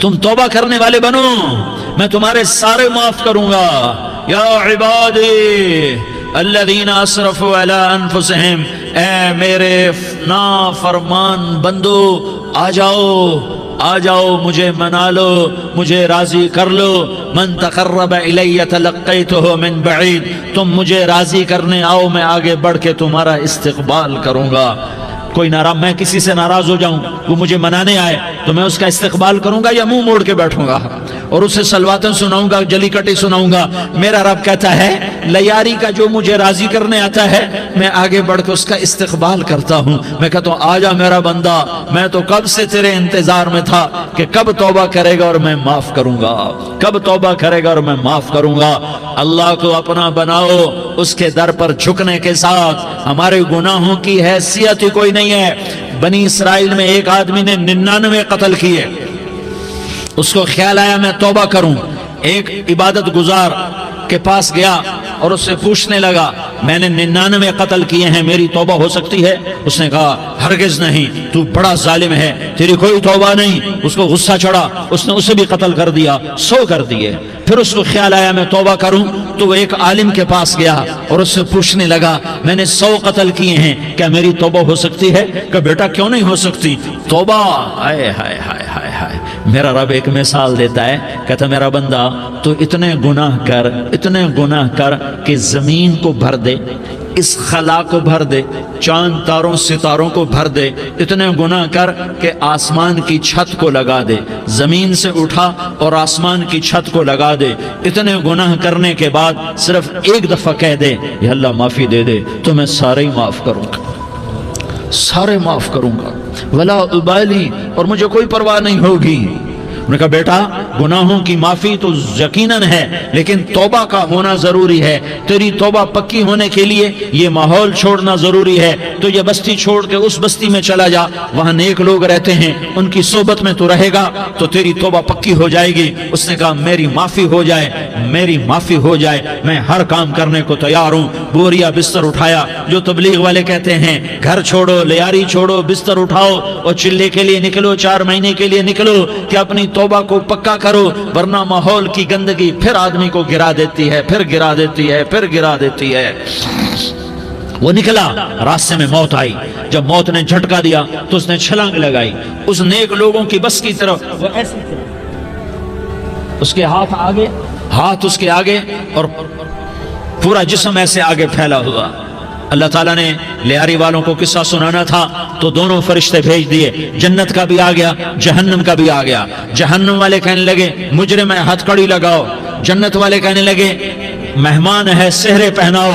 تم توبہ کرنے والے بنو، میں تمہارے سارے معاف کروں گا۔ یا عبادی الذین اسرفوا علی انفسہم، اے میرے نافرمان بندو آ جاؤ مجھے منا لو، مجھے راضی کر لو۔ من تقرب الی تلقیتہ من بعید، تم مجھے راضی کرنے آؤ، میں آگے بڑھ کے تمہارا استقبال کروں گا۔ کوئی ناراض، میں کسی سے ناراض ہو جاؤں، وہ مجھے منانے آئے تو میں اس کا استقبال کروں گا یا منہ موڑ کے بیٹھوں گا اور اسے سلواتیں سناؤں گا، جلی کٹی سناؤں گا؟ میرا رب کہتا ہے لیاری کا جو مجھے راضی کرنے آتا ہے میں آگے بڑھ کے اس کا استقبال کرتا ہوں۔ میں کہتا ہوں آجا میرا بندہ، میں تو کب سے تیرے انتظار میں تھا کہ کب توبہ کرے گا اور میں معاف کروں گا، کب توبہ کرے گا اور میں معاف کروں گا۔ اللہ کو اپنا بناؤ، اس کے در پر جھکنے کے ساتھ ہمارے گناہوں کی حیثیت ہی کوئی نہیں ہے۔ بنی اسرائیل میں ایک آدمی نے 99 قتل کیے، اس کو خیال آیا میں توبہ کروں، ایک عبادت گزار کے پاس گیا اور اس سے پوچھنے لگا میں نے 99 قتل کیے ہیں، میری توبہ ہو سکتی ہے؟ اس نے کہا ہرگز نہیں، تو بڑا ظالم ہے، تیری کوئی توبہ نہیں۔ اس کو غصہ چڑھا، اس نے اسے بھی قتل کر دیا، 100 کر دیے۔ پھر اس کو خیال آیا میں توبہ کروں تو وہ ایک عالم کے پاس گیا اور اس سے پوچھنے لگا میں نے 100 قتل کیے ہیں، کیا میری توبہ ہو سکتی ہے؟ کہ بیٹا کیوں نہیں ہو سکتی توبہ؟ ہائے ہائے ہائے ہائے ہائے، میرا رب ایک مثال دیتا ہے، کہتا میرا بندہ تو اتنے گناہ کر کہ زمین کو بھر دے، اس خلا کو بھر دے، چاند تاروں ستاروں کو بھر دے، اتنے گناہ کر کہ آسمان کی چھت کو لگا دے، زمین سے اٹھا اور آسمان کی چھت کو لگا دے، اتنے گناہ کرنے کے بعد صرف ایک دفعہ کہہ دے یا اللہ معافی دے دے تو میں سارے ہی معاف کروں گا، سارے معاف کروں گا، ولا ابالی، اور مجھے کوئی پرواہ نہیں ہوگی۔ انہوں نے کہا بیٹا گناہوں کی معافی تو یقیناً ہے لیکن توبہ کا ہونا ضروری ہے، تیری توبہ پکی ہونے کے لیے یہ ماحول چھوڑنا ضروری ہے، تو یہ بستی چھوڑ کے اس بستی میں چلا جا، وہاں نیک لوگ رہتے ہیں، ان کی صحبت میں تو رہے گا تو تیری توبہ پکی ہو جائے گی۔ اس نے کہا میری معافی ہو جائے، میری معافی ہو جائے، میں ہر کام کرنے کو تیار ہوں۔ بوریا بستر اٹھایا، جو تبلیغ والے کہتے ہیں گھر چھوڑو، لیاری چھوڑو، بستر اٹھاؤ اور چلے کے لیے نکلو، 4 مہینے کے لیے نکلو کہ اپنی توبہ کو پکا کرو، ورنہ ماحول کی گندگی پھر آدمی کو گرا دیتی ہے، پھر گرا دیتی ہے، پھر گرا دیتی ہے۔ وہ نکلا، راستے میں موت آئی، جب موت نے جھٹکا دیا تو اس نے چھلانگ لگائی اس نیک لوگوں کی بس کی طرف، وہ ایسی طرف اس کے ہاتھ اس کے آگے اور پورا جسم ایسے آگے پھیلا ہوا۔ اللہ تعالیٰ نے لیاری والوں کو قصہ سنانا تھا تو دونوں فرشتے بھیج دیے، جنت کا بھی آ گیا، جہنم کا بھی آ گیا۔ جہنم والے کہنے لگے مجرم ہے ہتھ کڑی لگاؤ، جنت والے کہنے لگے مہمان ہے سہرے پہناؤ۔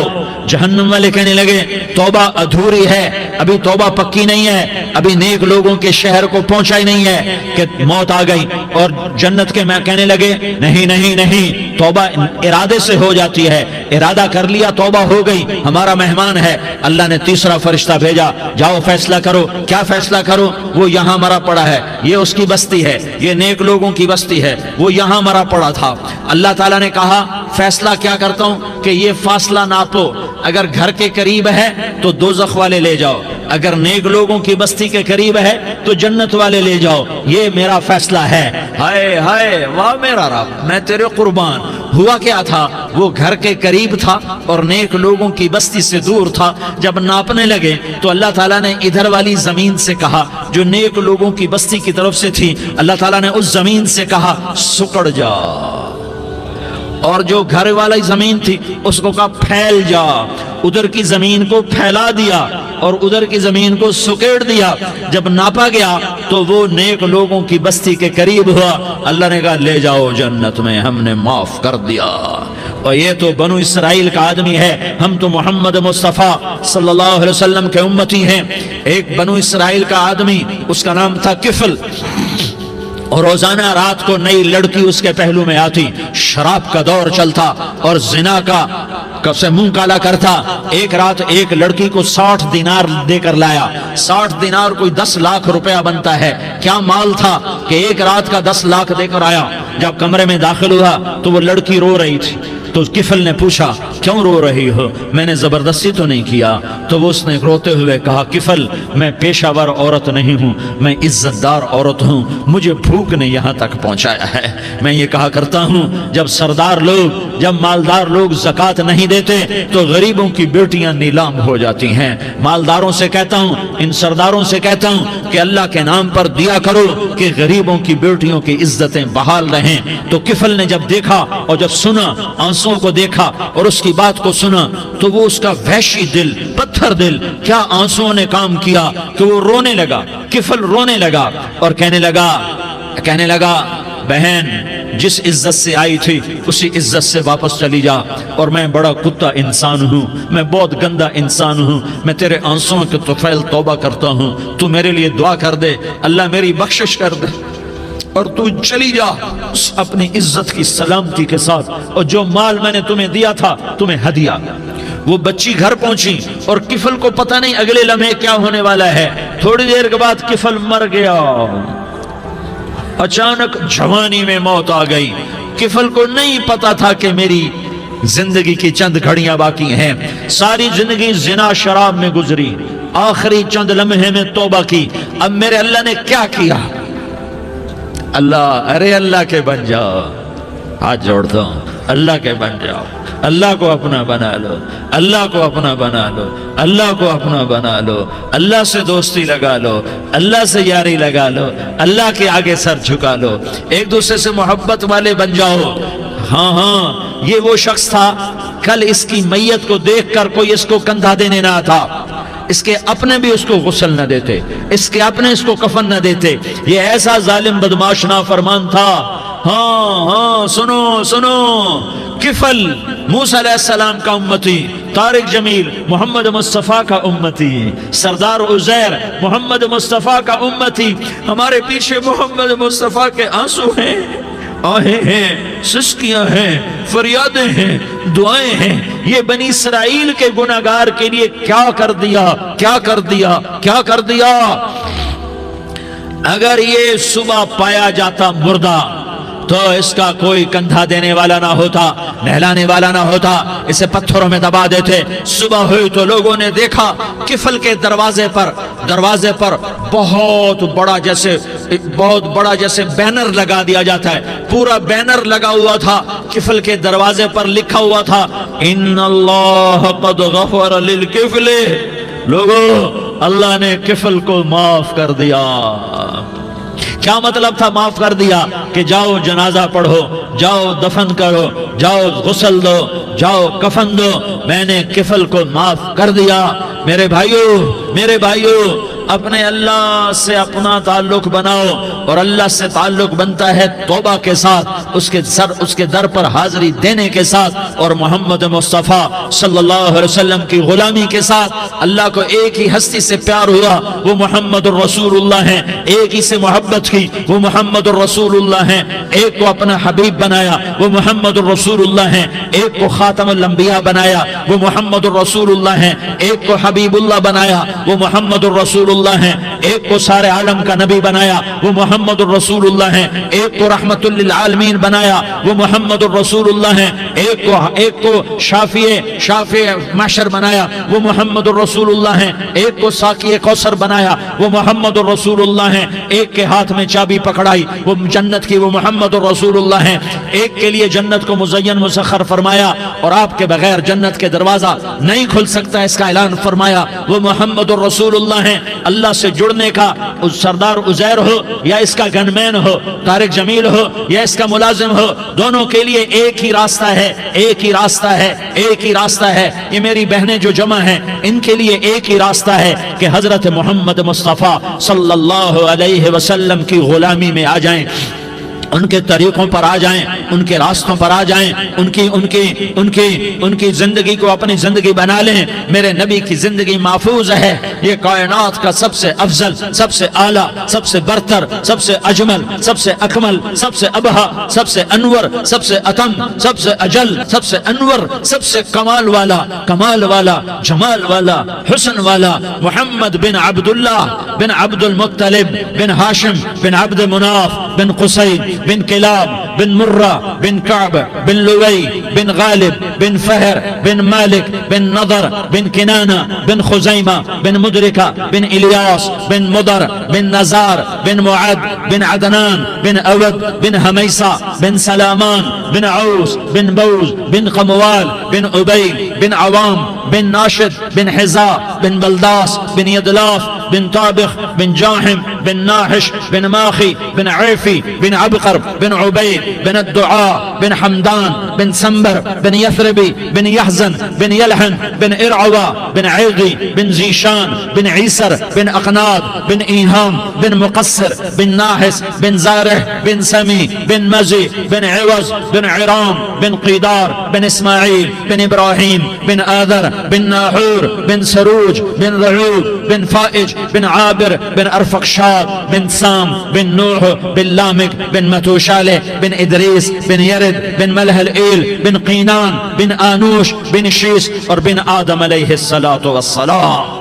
جہنم والے کہنے لگے توبہ ادھوری ہے، ابھی توبہ پکی نہیں ہے، ابھی نیک لوگوں کے شہر کو پہنچا ہی نہیں ہے کہ موت آ گئی۔ اور جنت کے میں کہنے لگے نہیں نہیں نہیں، توبہ ارادے سے ہو جاتی ہے، ارادہ کر لیا توبہ ہو گئی، ہمارا مہمان ہے۔ اللہ نے تیسرا فرشتہ بھیجا، جاؤ فیصلہ کرو۔ کیا فیصلہ کرو؟ وہ یہاں مرا پڑا ہے، یہ اس کی بستی ہے، یہ نیک لوگوں کی بستی ہے، وہ یہاں مرا پڑا تھا۔ اللہ تعالیٰ نے کہا فیصلہ کیا کرتا ہوں کہ یہ فاصلہ ناپو، اگر گھر کے قریب ہے تو دوزخ والے لے جاؤ، اگر نیک لوگوں کی بستی کے قریب ہے تو جنت والے لے جاؤ، یہ میرا فیصلہ ہے۔ ہائے ہائے واہ میرا رب، میں تیرے قربان۔ ہوا کیا تھا؟ وہ گھر کے قریب تھا اور نیک لوگوں کی بستی سے دور تھا۔ جب ناپنے لگے تو اللہ تعالیٰ نے ادھر والی زمین سے کہا جو نیک لوگوں کی بستی کی طرف سے تھی، اللہ تعالیٰ نے اس زمین سے کہا سکڑ جا، اور جو گھر والی زمین تھی اس کو کہا پھیل جا۔ ادھر کی زمین کو پھیلا دیا اور ادھر کی زمین کو سکیڑ دیا۔ جب ناپا گیا تو وہ نیک لوگوں کی بستی کے قریب ہوا۔ اللہ نے کہا لے جاؤ جنت میں، ہم نے معاف کر دیا۔ اور یہ تو بنو اسرائیل کا آدمی ہے، ہم تو محمد مصطفیٰ صلی اللہ علیہ وسلم کے امتی ہیں۔ ایک بنو اسرائیل کا آدمی، اس کا نام تھا کفل، اور روزانہ رات کو نئی لڑکی اس کے پہلو میں آتی، شراب کا دور چلتا اور زنا کا سے منہ کالا کرتا۔ ایک رات ایک لڑکی کو 60 دینار دے کر لایا۔ 60 دینار کوئی 10 لاکھ روپیہ بنتا ہے۔ کیا مال تھا کہ ایک رات کا 10 لاکھ دے کر آیا۔ جب کمرے میں داخل ہوا تو وہ لڑکی رو رہی تھی، تو کفل نے پوچھا کیوں رو رہی ہو؟ میں نے زبردستی تو نہیں کیا۔ تو وہ اس نے روتے ہوئے کہا کفل میں پیشہ ور عورت نہیں ہوں، میں عزت دار عورت ہوں، مجھے بھوک نے یہاں تک پہنچایا ہے۔ میں یہ کہا کرتا ہوں جب سردار لوگ، جب مالدار لوگ زکوٰۃ نہیں دیتے تو غریبوں کی بیٹیاں نیلام ہو جاتی ہیں۔ مالداروں سے کہتا ہوں، ان سرداروں سے کہتا ہوں کہ اللہ کے نام پر دیا کرو کہ غریبوں کی بیٹیوں کی عزتیں بحال رہیں۔ تو کفل نے جب دیکھا اور جب سنا، آنسوں کو دیکھا اور اس کی بات کو سنا، تو وہ اس کا وحشی دل، پتھر دل، کیا آنسوں نے کام کیا کہ وہ رونے لگا۔ کفل رونے لگا اور کہنے لگا بہن جس عزت سے آئی تھی اسی عزت سے واپس چلی جا، اور میں بڑا کتا انسان ہوں، میں بہت گندا انسان ہوں، میں تیرے آنسوں کے طفیل توبہ کرتا ہوں، تو میرے لیے دعا کر دے، اللہ میری بخشش کر دے، اور تو چلی جا اپنی عزت کی سلامتی کے ساتھ، اور جو مال میں نے تمہیں دیا تھا تمہیں ہدیہ۔ وہ بچی گھر پہنچی اور کفل کو پتہ نہیں اگلے لمحے کیا ہونے والا ہے۔ تھوڑی دیر کے بعد کفل مر گیا، اچانک جوانی میں موت آ گئی۔ کفل کو نہیں پتا تھا کہ میری زندگی کی چند گھڑیاں باقی ہیں، ساری زندگی زنا شراب میں گزری، آخری چند لمحے میں توبہ کی، اب میرے اللہ نے کیا کیا؟ اللہ کے بن جاؤ، ہاتھ جوڑتا ہوں، اللہ کے بن جاؤ، اللہ کو اپنا بنا لو، اللہ کو اپنا بنا لو، اللہ کو اپنا بنا لو، اللہ سے دوستی لگا لو، اللہ سے یاری لگا لو، اللہ کے آگے سر جھکا لو، ایک دوسرے سے محبت والے بن جاؤ۔ ہاں یہ وہ شخص تھا، کل اس کی میت کو دیکھ کر کوئی اس کو کندھا دینے نہ تھا، اس کے اپنے بھی اس کو غسل نہ دیتے، اس کے اپنے اس کو کفن نہ دیتے، یہ ایسا ظالم بدماش نافرمان تھا۔ ہاں سنو، کفل موسیٰ علیہ السلام کا امتی، طارق جمیل محمد مصطفیٰ کا امتی، سردار عزیر محمد مصطفیٰ کا امتی، ہمارے پیچھے محمد مصطفیٰ کے آنسو ہیں، آہیں ہیں، سسکیاں ہیں، فریادیں ہیں، دعائیں ہیں۔ یہ بنی اسرائیل کے گناہگار کے لیے کیا کر دیا۔ اگر یہ صبح پایا جاتا مردہ تو اس کا کوئی کندھا دینے والا نہ ہوتا، نہلانے والا نہ ہوتا، اسے پتھروں میں دبا دیتے۔ صبح ہوئی تو لوگوں نے دیکھا کفل کے دروازے پر بہت بڑا جیسے بینر لگا دیا جاتا ہے، پورا بینر لگا ہوا تھا، کفل کے دروازے پر لکھا ہوا تھا ان اللہ قد غفر للکفل، لوگو اللہ نے کفل کو معاف کر دیا۔ کیا مطلب تھا معاف کر دیا؟ کہ جاؤ جنازہ پڑھو، جاؤ دفن کرو، جاؤ غسل دو، جاؤ کفن دو، میں نے کفل کو معاف کر دیا۔ میرے بھائیو اپنے اللہ سے اپنا تعلق بناؤ، اور اللہ سے تعلق بنتا ہے توبہ کے ساتھ، اس کے در پر حاضری دینے کے ساتھ، اور محمد مصطفیٰ صلی اللہ علیہ وسلم کی غلامی کے ساتھ۔ اللہ کو ایک ہی ہستی سے پیار ہوا، وہ محمد الرسول اللہ ہیں، ایک ہی سے محبت کی، وہ محمد الرسول اللہ ہیں، ایک کو اپنا حبیب بنایا، وہ محمد الرسول اللہ ہیں، ایک کو خاتم الانبیاء بنایا، وہ محمد الرسول اللہ ہیں، ایک کو حبیب اللہ بنایا، وہ محمد الرسول اللہ ہیں، ایک کو سارے عالم کا نبی بنایا، وہ محمد الرسول اللہ ہیں، ایک کو رحمت للعالمین بنایا، وہ محمد الرسول اللہ ہیں، ایک کو شافع محشر بنایا، وہ محمد الرسول اللہ ہیں، ایک کو ساقی کوثر بنایا، وہ محمد الرسول اللہ ہیں، ایک کے ہاتھ میں چابی پکڑائی وہ جنت کی، وہ محمد الرسول اللہ ہیں، ایک کے لیے جنت کو مزین مسخر فرمایا، اور آپ کے بغیر جنت کے دروازہ نہیں کھل سکتا اس کا اعلان فرمایا، وہ محمد الرسول اللہ ہیں۔ اللہ سے جڑنے کا سردار عزیر ہو یا اس کا گنمین ہو، طارق جمیل ہو یا اس کا ملازم ہو، دونوں کے لیے ایک ہی راستہ ہے۔ یہ میری بہنیں جو جمع ہیں ان کے لیے ایک ہی راستہ ہے کہ حضرت محمد مصطفیٰ صلی اللہ علیہ وسلم کی غلامی میں آ جائیں، ان کے طریقوں پر آ جائیں، ان کے راستوں پر آ جائیں، ان کی زندگی کو اپنی زندگی بنا لیں۔ میرے نبی کی زندگی محفوظ ہے، یہ کائنات کا سب سے افضل، سب سے اعلیٰ، سب سے برتر، سب سے اجمل، سب سے اکمل، سب سے ابہا، سب سے انور، سب سے اتم، سب سے اجل، سب سے انور، سب سے کمال والا، جمال والا، حسن والا، محمد بن عبداللہ بن عبد المطلب بن ہاشم بن عبد مناف بن قصی بن کلاب بن مرہ بن کعب بن لوی بن غالب بن فہر بن مالک بن نضر بن کنانہ بن خزیمہ بن مدرکہ بن الیاس بن مدر بن نزار بن معد بن عدنان بن اود بن حمیسہ بن سلامان بن عوس بن بوز بن قموال بن عبید بن عوام بن ناشد بن حزا بن بلداس بن یدلاف بن طابخ بن جاحم بن ناحش بن ماخی بن عیفی بن عبقر بن عبید بن الدعاء بن حمدان بن سنبر بن یثربی بن یحزن بن یلحن بن ارعوا بن عیغی بن زیشان بن عیسر بن اقناد بن ایہام بن مقصر بن ناحس بن زارح بن سمی بن مزی بن عوض بن عرام بن قیدار بن اسماعیل بن ابراہیم بن آذر بن ناحور بن سروج بن رعود بن فائج بن عابر بن ارفقشاد بن سام بن نوح بن لامک بن متوشالہ بن ادریس بن یرد بن ملح الایل بن قینان بن آنوش بن شیس اور بن آدم علیہ السلام۔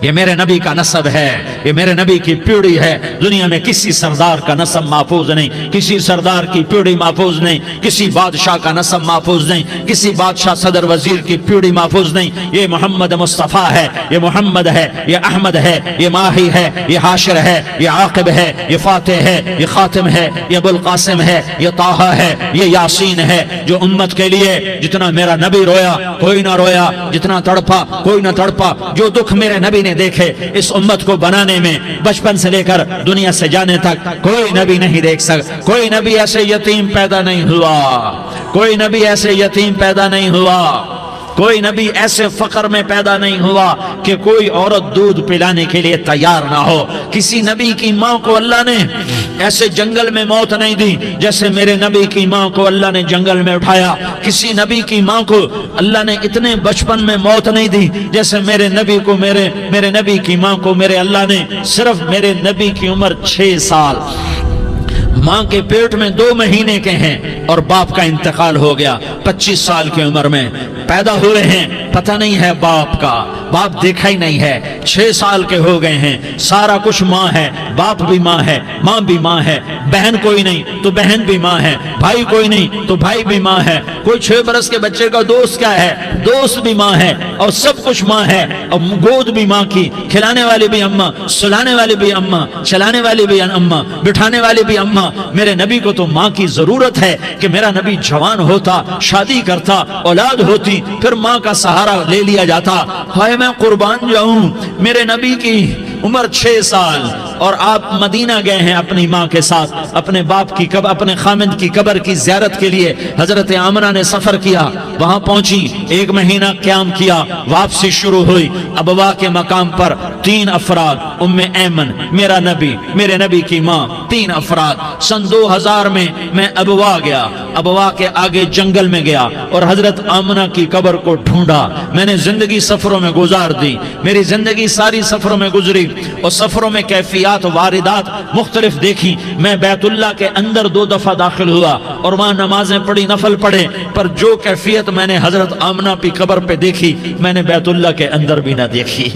یہ میرے نبی کا نسب ہے، یہ میرے نبی کی پیڑھی ہے۔ دنیا میں کسی سردار کا نسب محفوظ نہیں، کسی سردار کی پیڑھی محفوظ نہیں، کسی بادشاہ کا نسب محفوظ نہیں، کسی بادشاہ صدر وزیر کی پیڑھی محفوظ نہیں۔ یہ محمد مصطفیٰ ہے، یہ محمد ہے، یہ احمد ہے، یہ ماہی ہے، یہ حاشر ہے، یہ عاقب ہے، یہ فاتح ہے، یہ خاتم ہے، یہ ابو القاسم ہے، یہ طٰہٰ ہے، یہ یاسین ہے۔ جو امت کے لیے جتنا میرا نبی رویا کوئی نہ رویا، جتنا تڑپا کوئی نہ تڑپا، جو دکھ میرے نبی نے دیکھے اس امت کو بنانے میں، بچپن سے لے کر دنیا سے جانے تک کوئی نبی نہیں دیکھ سکتا۔ کوئی نبی ایسے یتیم پیدا نہیں ہوا، کوئی نبی ایسے یتیم پیدا نہیں ہوا، کوئی نبی ایسے فقر میں پیدا نہیں ہوا کہ کوئی عورت دودھ پلانے کے لیے تیار نہ ہو۔ کسی نبی کی ماں کو اللہ نے ایسے جنگل میں موت نہیں دی جیسے میرے نبی کی ماں کو اللہ نے جنگل میں اٹھایا۔ کسی نبی کی ماں کو اللہ نے اتنے بچپن میں موت نہیں دی جیسے میرے نبی کو میرے نبی کی ماں کو میرے اللہ نے صرف میرے نبی کی عمر 6 سال، ماں کے پیٹ میں 2 مہینے کے ہیں اور باپ کا انتقال ہو گیا 25 سال کی عمر میں پیدا ہوئے ہیں، پتہ نہیں ہے باپ کا، باپ دیکھا ہی نہیں ہے، 6 سال کے ہو گئے ہیں، سارا کچھ ماں ہے، باپ بھی ماں ہے، ماں بھی ماں ہے، بہن کوئی نہیں تو بہن بھی ماں ہے، بھائی کوئی نہیں تو بھائی بھی ماں ہے، کوئی 6 برس کے بچے کا دوست کیا ہے، دوست بھی ماں ہے، اور سب کچھ ماں ہے، اور گود بھی ماں کی، کھلانے والی بھی اماں، سلانے والی بھی اماں، چلانے والی بھی اماں، بٹھانے والی بھی اماں۔ میرے نبی کو تو ماں کی ضرورت ہے کہ میرا نبی جوان ہوتا، شادی کرتا، اولاد ہوتی، پھر ماں کا سہارا لے لیا جاتا۔ ہائے میں قربان جاؤں، میرے نبی کی عمر 6 سال اور آپ مدینہ گئے ہیں اپنی ماں کے ساتھ، اپنے باپ کی اپنے خامند کی قبر کی زیارت کے لیے حضرت آمنہ نے سفر کیا، وہاں پہنچی، 1 مہینہ قیام کیا، واپسی شروع ہوئی۔ ابوا کے مقام پر 3 افراد، ام ایمن، میرا نبی، میرے نبی کی ماں، 3 افراد۔ سن 2000 میں ابوا گیا، ابوا کے آگے جنگل میں گیا اور حضرت آمنہ کی قبر کو ڈھونڈا۔ میں نے زندگی سفروں میں گزار دی، میری زندگی ساری سفروں میں گزری اور سفروں میں کیفیات واردات مختلف دیکھی۔ میں بیت اللہ کے اندر 2 دفعہ داخل ہوا اور وہاں نمازیں پڑھی، نفل پڑھے، پر جو کیفیت میں نے حضرت آمنہ کی قبر پہ دیکھی میں نے بیت اللہ کے اندر بھی نہ دیکھی،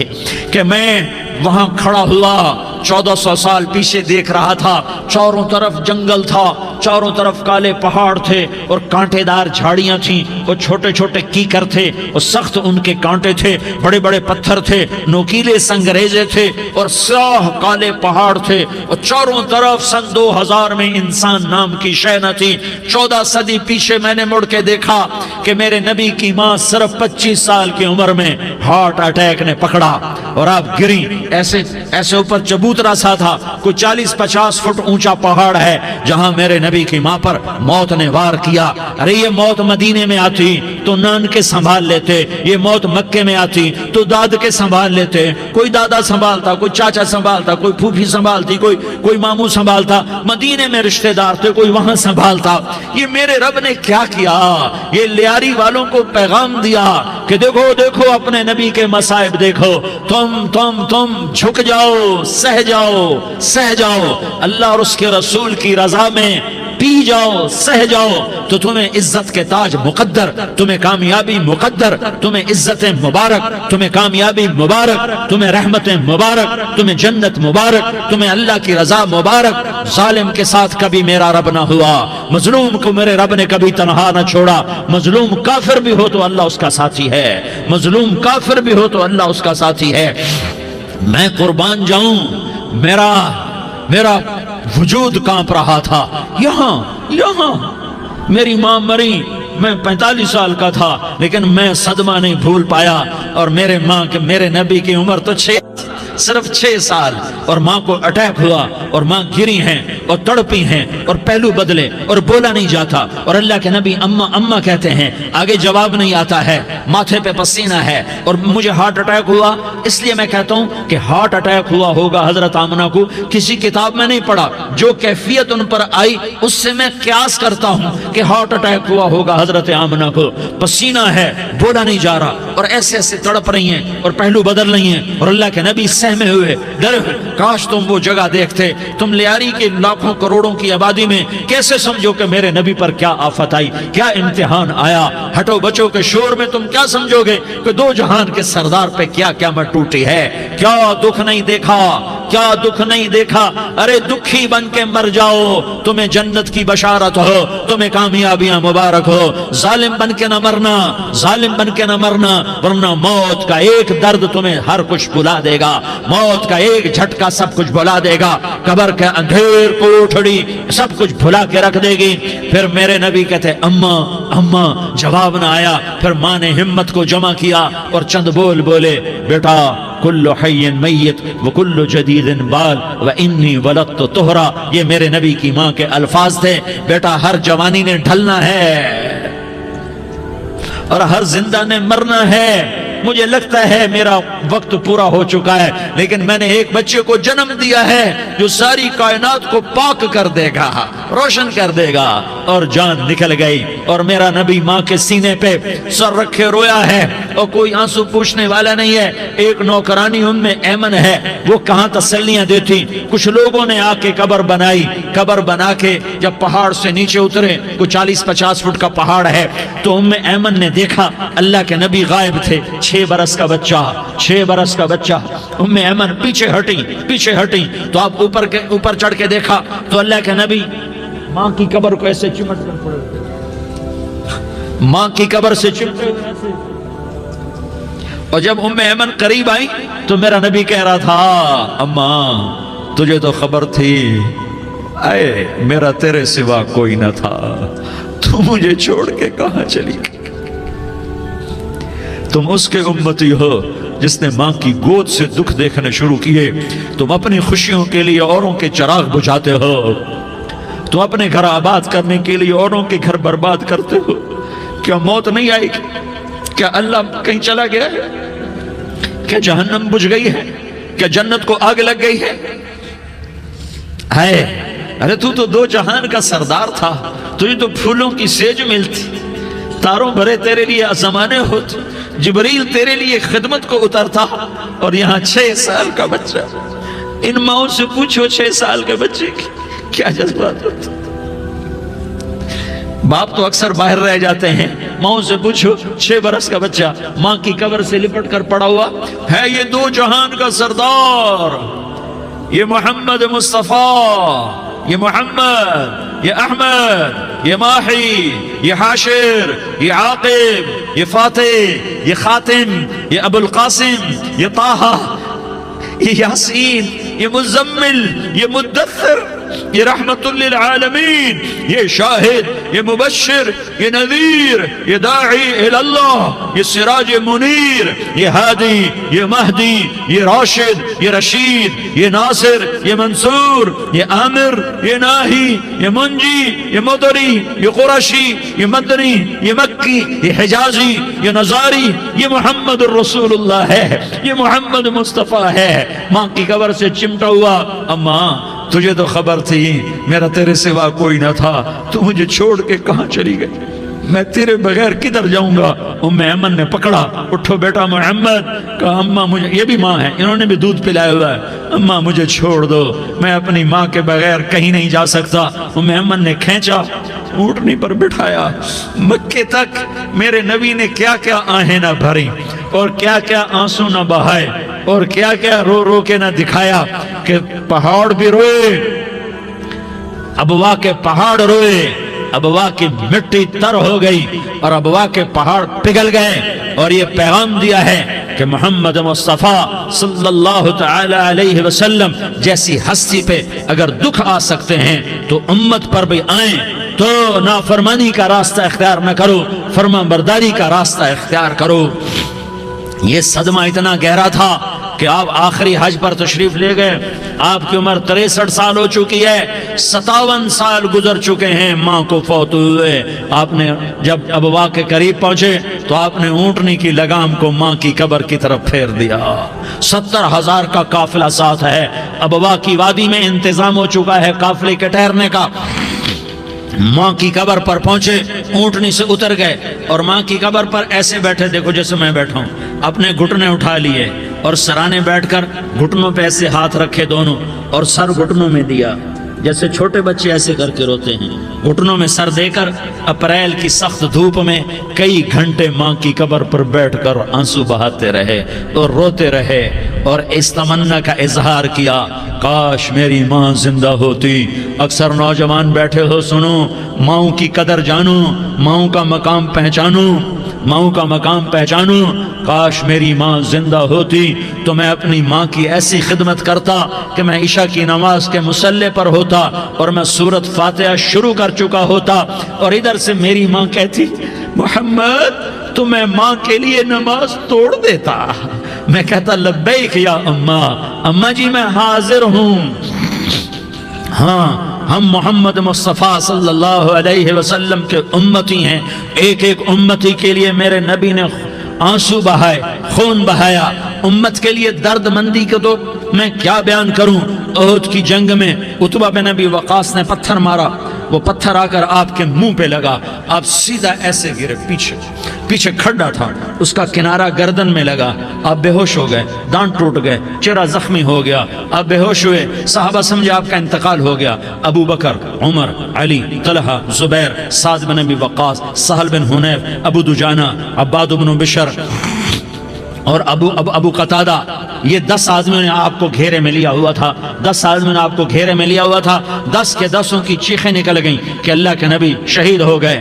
کہ میں وہاں کھڑا ہوا 1400 سال پیچھے دیکھ رہا تھا، چاروں طرف جنگل تھا، چاروں طرف کالے پہاڑ تھے اور کانٹے دار جھاڑیاں تھیں، اور چھوٹے چھوٹے کیکر تھے اور سخت ان کے کانٹے تھے، بڑے بڑے پتھر تھے، نوکیلے سنگریزے تھے اور سیاہ کالے پہاڑ تھے، اور چاروں طرف سن 2000 میں انسان نام کی شے نہ تھی۔ 14 صدی پیچھے میں نے مڑ کے دیکھا کہ میرے نبی کی ماں صرف 25 سال کی عمر میں ہارٹ اٹیک نے پکڑا اور آپ گری، ایسے اوپر چبوترا سا تھا، کوئی 40-50 فٹ اونچا پہاڑ ہے جہاں میرے نبی کی ماں پر موت نے وار کیا۔ ارے یہ موت مدینے میں آتی تو نان کے سنبھال لیتے، یہ موت مکے میں آتی تو داد کے سنبھال لیتے، کوئی دادا سنبھالتا، کوئی چاچا سنبھالتا، کوئی پھوپھی سنبھالتی، کوئی ماموں سنبھالتا، مدینے میں رشتہ دار تھے کوئی وہاں سنبھالتا۔ یہ میرے رب نے کیا کیا؟ یہ لیاری والوں کو پیغام دیا کہ دیکھو دیکھو اپنے نبی کے مصائب دیکھو، تم جھک جاؤ، سہ جاؤ، اللہ اور اس کے رسول کی رضا میں پی جاؤ سہ جاؤ تو تمہیں عزت کے تاج مقدر، تمہیں کامیابی مقدر، تمہیں عزتیں مبارک، تمہیں کامیابی مبارک، تمہیں رحمتیں مبارک، تمہیں جنت مبارک، تمہیں اللہ کی رضا مبارک۔ ظالم کے ساتھ کبھی میرا رب نہ ہوا، مظلوم کو میرے رب نے کبھی تنہا نہ چھوڑا۔ مظلوم کافر بھی ہو تو اللہ اس کا ساتھی ہے، مظلوم کافر بھی ہو تو اللہ اس کا ساتھی ہے۔ میں قربان جاؤں، میرا وجود کانپ رہا تھا۔ یہاں میری ماں مری، میں 45 سال کا تھا، لیکن میں صدمہ نہیں بھول پایا۔ اور میرے نبی کی عمر تو صرف 6 سال، اور ماں کو اٹیک ہوا اور ماں گری ہیں اور تڑپی ہیں اور پہلو بدلے اور بولا نہیں جاتا، اور اللہ کے نبی اماں اماں کہتے ہیں، آگے جواب نہیں آتا ہے، ماتھے پہ پسینہ ہے، اور مجھے ہارٹ اٹیک ہوا۔ اس لیے میں کہتا ہوں کہ ہارٹ اٹیک ہوا ہوگا حضرت آمنہ کو، کسی کتاب میں نہیں پڑھا، جو کیفیت ان پر آئی اس سے میں قیاس کرتا ہوں کہ ہارٹ اٹیک ہوا ہوگا حضرت آمنہ کو۔ پسینہ ہے، بولا نہیں جا رہا، اور ایسے ایسے تڑپ رہی ہیں اور پہلو بدل رہی ہیں، اور اللہ کے نبی سہمے ہوئے ڈرے ہوئے۔ کاش تم وہ جگہ دیکھتے، تم لیاری کے لاکھوں کروڑوں کی آبادی میں کیسے سمجھو کہ میرے نبی پر کیا آفت آئی، کیا امتحان آیا۔ ہٹو بچوں کے شور میں تم کیا سمجھو گے کہ دو جہان کے سردار پہ کیا قیامت ٹوٹی ہے۔ کیا دکھ نہیں دیکھا، کیا دکھ نہیں دیکھا۔ ارے دکھی بن کے مر جاؤ، تمہیں جنت کی بشارت ہو، تمہیں کامیابیاں مبارک ہو۔ ظالم بن کے نہ مرنا، ظالم بن کے نہ مرنا، ورنہ موت کا ایک درد تمہیں ہر کچھ بلا دے گا، موت کا ایک جھٹکا سب کچھ بھلا دے گا، قبر کے اندھیر کوٹھڑی سب کچھ بھلا کے رکھ دے گی۔ پھر میرے نبی کہتے اماں اماں، جواب نہ آیا۔ پھر ماں نے ہمت کو جمع کیا اور چند بول بولے، بیٹا کل حی میت وکل جدید بال وانی ولدت طہرا۔ یہ میرے نبی کی ماں کے الفاظ تھے، بیٹا ہر جوانی نے ڈھلنا ہے اور ہر زندہ نے مرنا ہے۔ مجھے لگتا ہے میرا وقت پورا ہو چکا ہے، لیکن میں نے ایک بچے کو جنم دیا ہے جو ساری کائنات کو پاک کر دے گا، روشن کر دے گا۔ اور جان نکل گئی، اور میرا نبی ماں کے سینے پہ سر رکھے رویا ہے، اور کوئی آنسو پوچھنے والا نہیں ہے۔ ایک نوکرانی ام میں ایمن ہے، وہ کہاں تسلیاں دیتی۔ کچھ لوگوں نے آ کے قبر بنائی، قبر بنا کے جب پہاڑ سے نیچے اترے، کوئی 40-50 فٹ کا پہاڑ ہے، تو ام ایمن نے دیکھا اللہ کے نبی غائب تھے، 6 برس کا بچہ، 6 برس کا بچہ۔ ام ایمن پیچھے ہٹی تو آپ اوپر چڑھ کے دیکھا تو اللہ کے نبی ماں کی قبر کو ایسے چمٹ کر پڑے، ماں کی قبر سے چمٹے ہوئے ایسے۔ اور جب ام ایمن قریب آئی تو میرا نبی کہہ رہا تھا، اماں تجھے تو خبر تھی، اے میرا تیرے سوا کوئی نہ تھا، تو مجھے چھوڑ کے کہاں چلی گئی۔ تم اس کے امتی ہو جس نے ماں کی گود سے دکھ دیکھنے شروع کیے۔ تم اپنی خوشیوں کے لیے اوروں کے چراغ بجھاتے ہو، تم اپنے گھر آباد کرنے کے لیے اوروں کے گھر برباد کرتے ہو۔ کیا موت نہیں آئے گی؟ کیا اللہ کہیں چلا گیا ہے؟ کیا جہنم بجھ گئی ہے؟ کیا جنت کو آگ لگ گئی ہے؟ ارے تو 2 جہان کا سردار تھا، تجھے تو پھولوں کی سیج ملتی، تاروں بھرے تیرے لیے زمانے ہوتے، جبریل تیرے لیے خدمت کو اترتا، اور یہاں 6 سال کا بچہ۔ ان ماؤں سے پوچھو 6 سال کے بچے کی کیا جذبات ہوتے۔ باپ تو اکثر باہر رہ جاتے ہیں، ماؤں سے پوچھو 6 برس کا بچہ ماں کی قبر سے لپٹ کر پڑا ہوا ہے۔ یہ 2 جہان کا سردار، یہ محمد مصطفیٰ، یہ محمد، یہ احمد، یہ ماہی، یہ حاشر، یہ عاقب، یہ فاتح، یہ خاتم، یہ ابو القاسم، یہ طٰہٰ، یہ یاسین، یہ مزمل، یہ مدثر، یہ رحمت للعالمین، یہ شاہد، یہ مبشر، یہ نذیر، یہ داعی اللہ، یہ سراج منیر، یہ ہادی، یہ مہدی، یہ راشد، یہ رشید، یہ ناصر، یہ منصور، یہ عامر، یہ ناہی، یہ منجی، یہ مدری، یہ قرشی، یہ مدنی، یہ مکی، یہ حجازی، یہ نظاری، یہ محمد الرسول اللہ ہے، یہ محمد مصطفیٰ ہے۔ ماں کی قبر سے چمٹا ہوا، اماں تجھے تو خبر تھی میرا تیرے سوا کوئی نہ تھا، تو مجھے چھوڑ کے کہاں چلی گئی۔ میں تیرے بغیر کدھر جاؤں گا؟ ام ایمن نے پکڑا، اٹھو بیٹا محمد، کہا اماں مجھے، یہ بھی ماں ہے، انہوں نے بھی دودھ پلایا ہوا ہے، اماں مجھے چھوڑ دو، میں اپنی ماں کے بغیر کہیں نہیں جا سکتا۔ ام ایمن نے کھینچا، اونٹنی پر بٹھایا، مکے تک میرے نبی نے کیا کیا آہیں نہ بھری اور کیا کیا آنسو نہ بہائے اور کیا کیا رو رو کے نہ دکھایا کہ پہاڑ بھی روئے، ابوا کے پہاڑ روئے، ابوا کی مٹی تر ہو گئی اور ابوا کے پہاڑ پگھل گئے، اور یہ پیغام دیا ہے کہ محمد مصطفیٰ صلی اللہ تعالی علیہ وسلم جیسی ہستی پہ اگر دکھ آ سکتے ہیں تو امت پر بھی آئیں، تو نافرمانی کا راستہ اختیار نہ کرو، فرما برداری کا راستہ اختیار کرو۔ یہ صدمہ اتنا گہرا تھا کہ آپ آخری حج پر تشریف لے گئے، آپ کی عمر 63 سال ہو چکی ہے، 57 سال گزر چکے ہیں ماں کو فوت ہوئے۔ آپ نے جب ابوا کے قریب پہنچے تو آپ نے اونٹنی کی لگام کو ماں کی قبر کی طرف پھیر دیا۔ 70,000 کا قافلہ ساتھ ہے، ابوا کی وادی میں انتظام ہو چکا ہے قافلے کے ٹھہرنے کا۔ ماں کی قبر پر پہنچے، اونٹنی سے اتر گئے اور ماں کی قبر پر ایسے بیٹھے، دیکھو جیسے میں بیٹھا ہوں، اپنے گھٹنے اٹھا لیے اور سرانے بیٹھ کر گھٹنوں پہ ایسے ہاتھ رکھے دونوں اور سر گھٹنوں میں دیا، جیسے چھوٹے بچے ایسے کر کے روتے ہیں، گھٹنوں میں سر دے کر اپریل کی سخت دھوپ میں کئی گھنٹے ماں کی قبر پر بیٹھ کر آنسو بہاتے رہے اور روتے رہے اور اس تمنا کا اظہار کیا، کاش میری ماں زندہ ہوتی۔ اکثر نوجوان بیٹھے ہو، سنو، ماؤں کی قدر جانو، ماؤں کا مقام پہچانو، ماؤں کا مقام پہچانو۔ کاش میری ماں زندہ ہوتی تو میں اپنی ماں کی ایسی خدمت کرتا کہ میں عشاء کی نماز کے مصلی پر ہوتا اور میں سورۃ فاتحہ شروع کر چکا ہوتا، اور ادھر سے میری ماں کہتی محمد تو میں ماں کے لیے نماز توڑ دیتا، میں کہتا لبیک یا اماں، اماں جی میں حاضر ہوں۔ ہاں، ہم محمد مصطفیٰ صلی اللہ علیہ وسلم کے امتی ہیں، ایک ایک امتی کے لیے میرے نبی نے آنسو بہائے، خون بہایا، امت کے لیے درد مندی کو تو میں کیا بیان کروں۔ احد کی جنگ میں عتبہ بن ابی وقاص نے پتھر مارا، وہ پتھر آ کر آپ کے منہ پہ لگا، آپ سیدھا ایسے گرے، پیچھے کھڈا تھا، اس کا کنارہ گردن میں لگا، آپ بے ہوش ہو گئے، دانت ٹوٹ گئے، چہرہ زخمی ہو گیا، آپ بے ہوش ہوئے، صحابہ سمجھے آپ کا انتقال ہو گیا۔ ابو بکر، عمر، علی، طلحہ، زبیر، سعد بن ابی وقاص، سہل بن حنیف، ابو دجانہ، عباد بن بشر اور ابو قتادہ، یہ 10 آدمیوں نے آپ کو گھیرے میں لیا ہوا تھا، 10 آدمیوں نے آپ کو گھیرے میں لیا ہوا تھا، 10 کے 10 کی چیخیں نکل گئیں کہ اللہ کے نبی شہید ہو گئے۔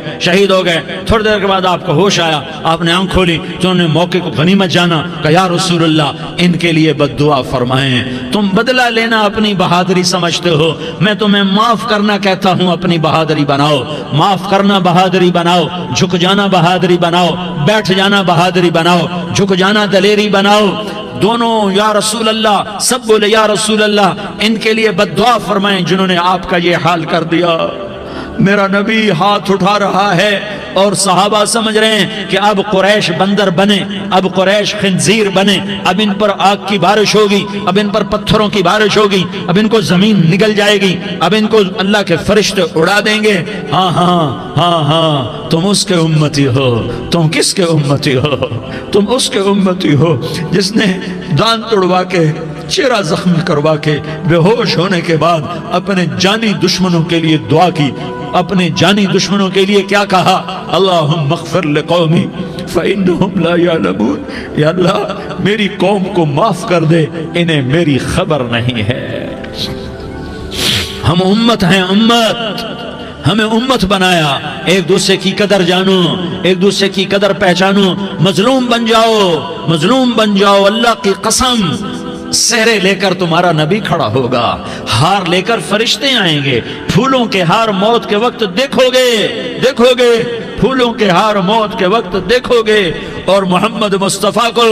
تھوڑی دیر کے بعد آپ کو ہوش آیا، آپ نے آنکھ کھولی تو انہوں نے موقع کو غنیمت جانا کہ یا رسول اللہ ان کے لیے بد دعا فرمائیں، تم بدلہ لینا اپنی بہادری سمجھتے ہو، میں تمہیں معاف کرنا کہتا ہوں، اپنی بہادری بناؤ، معاف کرنا بہادری بناؤ، جھک جانا بہادری بناؤ، بیٹھ جانا بہادری بناؤ، جھک جانا دلیری بناؤ۔ دونوں یا رسول اللہ، سب بولے یا رسول اللہ، ان کے لیے بد دعا فرمائیں جنہوں نے آپ کا یہ حال کر دیا۔ میرا نبی ہاتھ اٹھا رہا ہے اور صحابہ سمجھ رہے ہیں کہ اب قریش بندر بنے، اب قریش خنزیر بنے، اب ان پر آگ کی بارش ہوگی، اب ان پر پتھروں کی بارش ہوگی، اب ان کو زمین نگل جائے گی، اب ان کو اللہ کے فرشتے اڑا دیں گے۔ ہاں ہاں ہاں ہاں، تم اس کے امتی ہو، تم کس کے امتی ہو؟ تم اس کے امتی ہو جس نے دانت توڑوا کے، چہرہ زخمی کروا کے، بے ہوش ہونے کے بعد اپنے جانی دشمنوں کے لیے دعا کی، اپنے جانی دشمنوں کے لیے کیا کہا؟ اللہم اغفر لقومی فإنہم لا یعلمون، یا اللہ میری قوم کو معاف کر دے، انہیں میری خبر نہیں ہے۔ ہم امت ہیں، امت، ہمیں امت بنایا، ایک دوسرے کی قدر جانو، ایک دوسرے کی قدر پہچانو، مظلوم بن جاؤ، مظلوم بن جاؤ، اللہ کی قسم سہرے لے کر تمہارا نبی کھڑا ہوگا، ہار لے کر فرشتے آئیں گے، پھولوں کے ہار موت کے وقت دیکھو گے، پھولوں کے ہار موت کے وقت دیکھو گے، اور محمد مصطفیٰ کو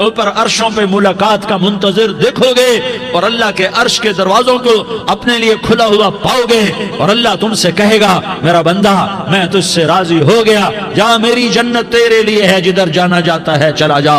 اوپر عرشوں پہ ملاقات کا منتظر دیکھو گے، اور اللہ کے عرش کے دروازوں کو اپنے لیے کھلا ہوا پاؤ گے، اور اللہ تم سے کہے گا میرا بندہ میں تجھ سے راضی ہو گیا، جا میری جنت تیرے لیے ہے، جدھر جانا جاتا ہے چلا جا۔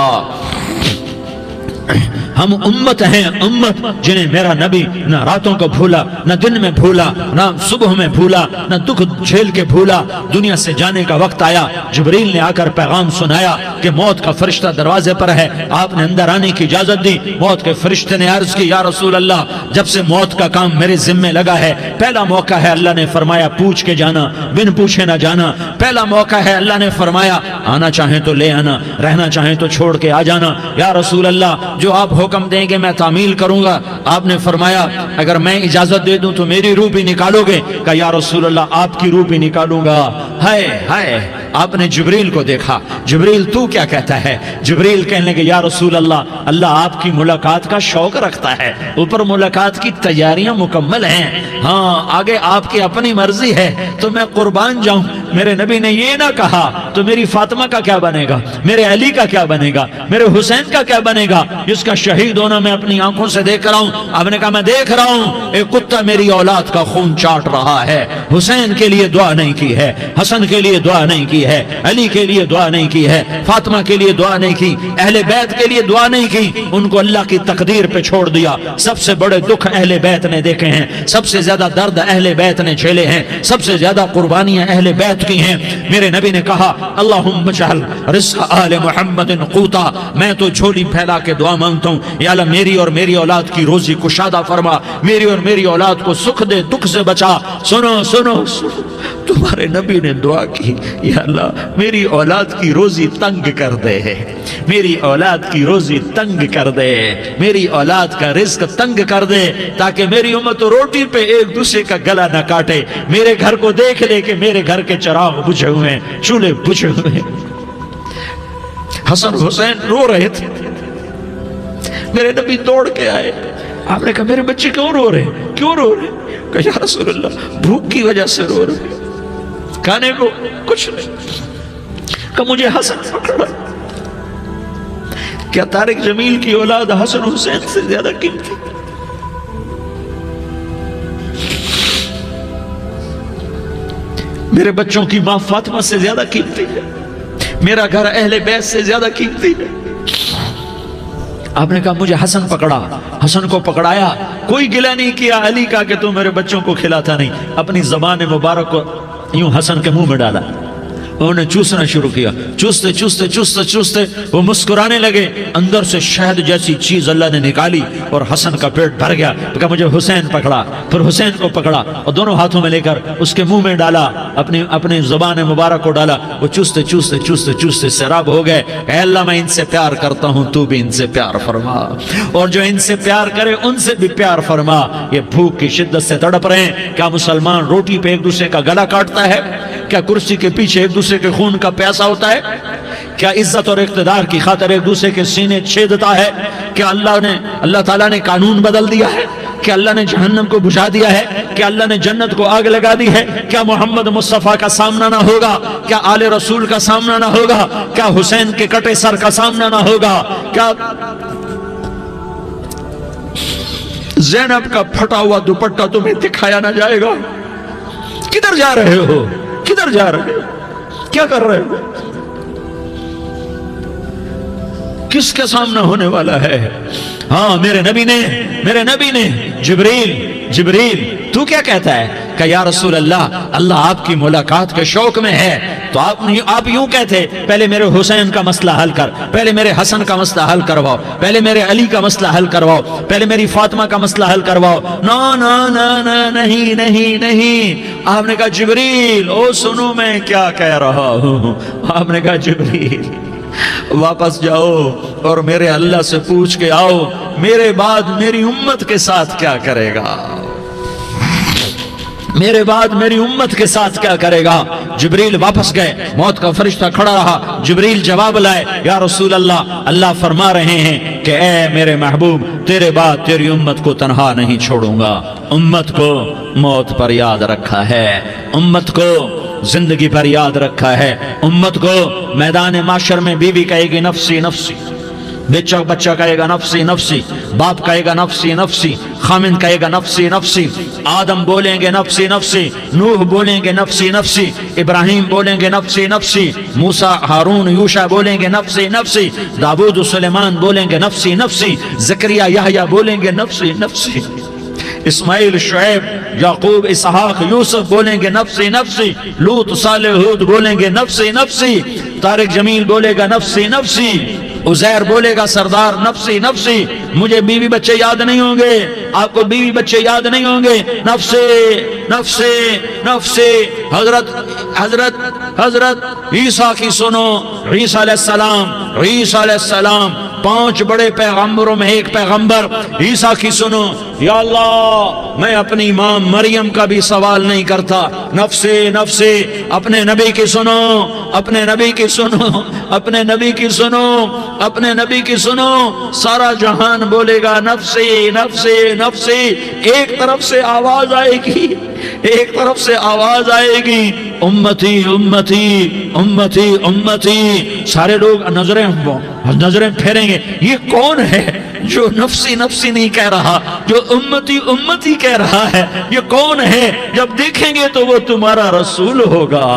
ہم امت ہیں، امت جنہیں میرا نبی نہ راتوں کو بھولا، نہ دن میں بھولا، نہ صبح میں بھولا، نہ دکھ جھیل کے بھولا۔ دنیا سے جانے کا وقت آیا، جبریل نے آ کر پیغام سنایا کہ موت کا فرشتہ دروازے پر ہے، آپ نے اندر آنے کی اجازت دی۔ موت کے فرشتے نے عرض کی، یا رسول اللہ، جب سے موت کا کام میرے ذمے لگا ہے، پہلا موقع ہے، اللہ نے فرمایا پوچھ کے جانا، بن پوچھے نہ جانا۔ پہلا موقع ہے، اللہ نے فرمایا آنا چاہیں تو لے آنا، رہنا چاہیں تو چھوڑ کے آ جانا۔ یا رسول اللہ، جو آپ حکم دیں گے میں تعمیل کروں گا۔ آپ نے فرمایا اگر میں اجازت دے دوں تو میری روح بھی نکالو گے؟ کہا یا رسول اللہ، آپ کی روح بھی نکالوں گا۔ ہائے ہائے، آپ نے جبریل کو دیکھا، جبریل تو کیا کہتا ہے؟ جبریل کہنے لگے یا رسول اللہ، اللہ آپ کی ملاقات کا شوق رکھتا ہے، اوپر ملاقات کی تیاریاں مکمل ہیں، ہاں آگے آپ کی اپنی مرضی ہے تو میں قربان جاؤں۔ میرے نبی نے یہ نہ کہا تو میری فاطمہ کا کیا بنے گا، میرے علی کا کیا بنے گا، میرے حسین کا کیا بنے گا، جس کا شہید ہونا میں اپنی آنکھوں سے دیکھ رہا ہوں۔ آپ نے کہا میں دیکھ رہا ہوں، ایک کتا میری اولاد کا خون چاٹ رہا ہے۔ حسین کے لیے دعا نہیں کی ہے، حسن کے لیے دعا نہیں کی ہے، علی کے لیے دعا نہیں کی ہے، فاطمہ کے لیے دعا نہیں کی، اہل بیت کے لیے دعا نہیں کی، ان کو اللہ کی تقدیر پہ چھوڑ دیا۔ سب سے بڑے دکھ اہل بیت نے دیکھے ہیں، سب سے زیادہ درد اہل بیت نے جھیلے ہیں، سب سے زیادہ قربانیاں اہل بیت کی ہیں۔ میرے نبی نے کہا اللہم اجعل رزق آل محمد قوتا، میں تو جھولی پھیلا کے دعا مانگتا ہوں، یا اللہ میری اور میری اولاد کی روزی کشادہ فرما، میری اور میری اولاد کو سکھ دے، دکھ سے بچا۔ سنو سنو سنو، تمہارے نبی نے دعا کی، یا اللہ میری اولاد کی روزی تنگ کر دے، میری اولاد کی روزی تنگ کر دے، میری اولاد کا رزق تنگ کر دے، تاکہ میری امت روٹی پہ ایک دوسرے کا گلا نہ کاٹے، میرے گھر کو دیکھ لے کہ میرے گھر کے چراغ بجھے ہوئے ہیں، چولہے بجھے ہوئے ہیں۔ حسن حسین رو رہے تھے، میرے نبی دوڑ کے آئے، آپ نے کہا میرے بچے کیوں رو رہے ہیں، کیوں رو رہے ہیں؟ کہا یا رسول اللہ بھوک کی وجہ سے رو رہے ہیں، کھانے کو کچھ نہیں۔ کہ مجھے حسن پکڑا۔ کیا طارق جمیل کی اولاد حسن حسین سے زیادہ قیمتی؟ میرے بچوں کی ماں فاطمہ سے زیادہ قیمتی ہے، میرا گھر اہل بیت سے زیادہ قیمتی ہے۔ آپ نے کہا مجھے حسن پکڑا، حسن کو پکڑایا، کوئی گلہ نہیں کیا علی کا کہ تو میرے بچوں کو کھلاتا نہیں، اپنی زبان مبارک کو یوں حسن کے منہ میں ڈالا، انہوں نے چوسنا شروع کیا، چوستے چوستے چوستے چوستے وہ مسکرانے لگے، اندر سے شہد جیسی چیز اللہ نے نکالی اور حسن کا پیٹ بھر گیا۔ کہا مجھے حسین پکڑا، پھر حسین کو پکڑا اور دونوں ہاتھوں میں لے کر اس کے منہ میں ڈالا، اپنی زبان مبارک کو ڈالا، وہ چوستے چوستے چوستے چوستے سیراب ہو گئے۔ اے اللہ میں ان سے پیار کرتا ہوں، تو بھی ان سے پیار فرما، اور جو ان سے پیار کرے ان سے بھی پیار فرما۔ یہ بھوک کی شدت سے تڑپ رہے ہیں، کیا مسلمان روٹی پہ ایک دوسرے کا گلا کاٹتا ہے؟ کیا کرسی کے پیچھے ایک دوسرے کے خون کا پیاسا ہوتا ہے؟ کیا عزت اور اقتدار کی خاطر ایک دوسرے کے سینے چھیدتا ہے؟ کیا اللہ تعالیٰ نے قانون بدل دیا ہے؟ کیا اللہ نے جہنم کو بجھا دیا ہے؟ کیا اللہ نے جنت کو آگ لگا دی ہے؟ کیا محمد مصطفیٰ کا سامنا نہ ہوگا؟ کیا آل رسول کا سامنا نہ ہوگا؟ کیا حسین کے کٹے سر کا سامنا نہ ہوگا؟ کیا زینب کا پھٹا ہوا دوپٹہ تمہیں دکھایا نہ جائے گا؟ کدھر جا رہے ہو؟ کدھر جا رہے ہو؟ کیا کر رہے ہو؟ کس کا سامنا ہونے والا ہے؟ ہاں میرے نبی نے جبریل تو کیا کہتا ہے؟ کہ یا رسول اللہ آپ کی ملاقات کے شوق میں ہے، تو آپ یوں کہتے پہلے میرے حسین کا مسئلہ حل کر، پہلے میرے حسن کا مسئلہ حل کرواؤ، پہلے میرے علی کا مسئلہ حل کرواؤ، پہلے میری فاطمہ کا مسئلہ حل کرواؤ۔ نہیں۔ آپ نے کہا جبریل او سنو میں کیا کہہ رہا ہوں۔ آپ نے کہا جبریل واپس جاؤ اور میرے اللہ سے پوچھ کے آؤ میرے بعد میری امت کے ساتھ کیا کرے گا، میرے بعد میری امت کے ساتھ کیا کرے گا۔ جبریل واپس گئے، موت کا فرشتہ کھڑا رہا، جبریل جواب لائے یا رسول اللہ فرما رہے ہیں کہ اے میرے محبوب تیرے بعد تیری امت کو تنہا نہیں چھوڑوں گا، امت کو موت پر یاد رکھا ہے، امت کو زندگی پر یاد رکھا ہے، امت کو میدان معاشر میں بیوی کہے گی نفسی نفسی، بچہ کہے گا نفسی نفسی، باپ کہے گا نفسی نفسی، خامن کہے گا نفسی نفسی، آدم بولیں گے نفسی نفسی، نوح بولیں گے نفسی نفسی، ابراہیم بولیں گے نفسی نفسی، موسیٰ ہارون یوشع بولیں گے نفسی نفسی، داؤد و سلیمان بولیں گے نفسی نفسی، زکریا یحییٰ بولیں گے نفسی نفسی، اسماعیل شعیب یعقوب اسحاق یوسف بولیں گے نفسی نفسی، لوط صالح ہود بولیں گے نفسی نفسی، طارق جمیل بولے گا نفسی نفسی، عزیر بولے گا سردار نفسی نفسی، مجھے بیوی بچے یاد نہیں ہوں گے، آپ کو بیوی بچے یاد نہیں ہوں گے، نفسی نفسی نفسی۔ حضرت عیسیٰ کی سنو، عیسیٰ علیہ السلام 5 بڑے پیغمبروں میں ایک پیغمبر عیسیٰ کی سنو، یا اللہ میں اپنی ماں مریم کا بھی سوال نہیں کرتا، نفسی نفسی۔ اپنے نبی کی سنو، اپنے نبی کی سنو، اپنے نبی کی سنو، اپنے نبی کی سنو، سارا جہان بولے گا نفسی نفسی نفسی۔ ایک طرف سے آواز آئے گی، ایک طرف سے آواز آئے گی، امتی امتی امتی امتی۔ سارے لوگ نظریں پھیریں گے، یہ کون ہے جو نفسی نفسی نہیں کہہ رہا، جو امتی امتی کہہ رہا ہے، یہ کون ہے؟ جب دیکھیں گے تو وہ تمہارا رسول ہوگا،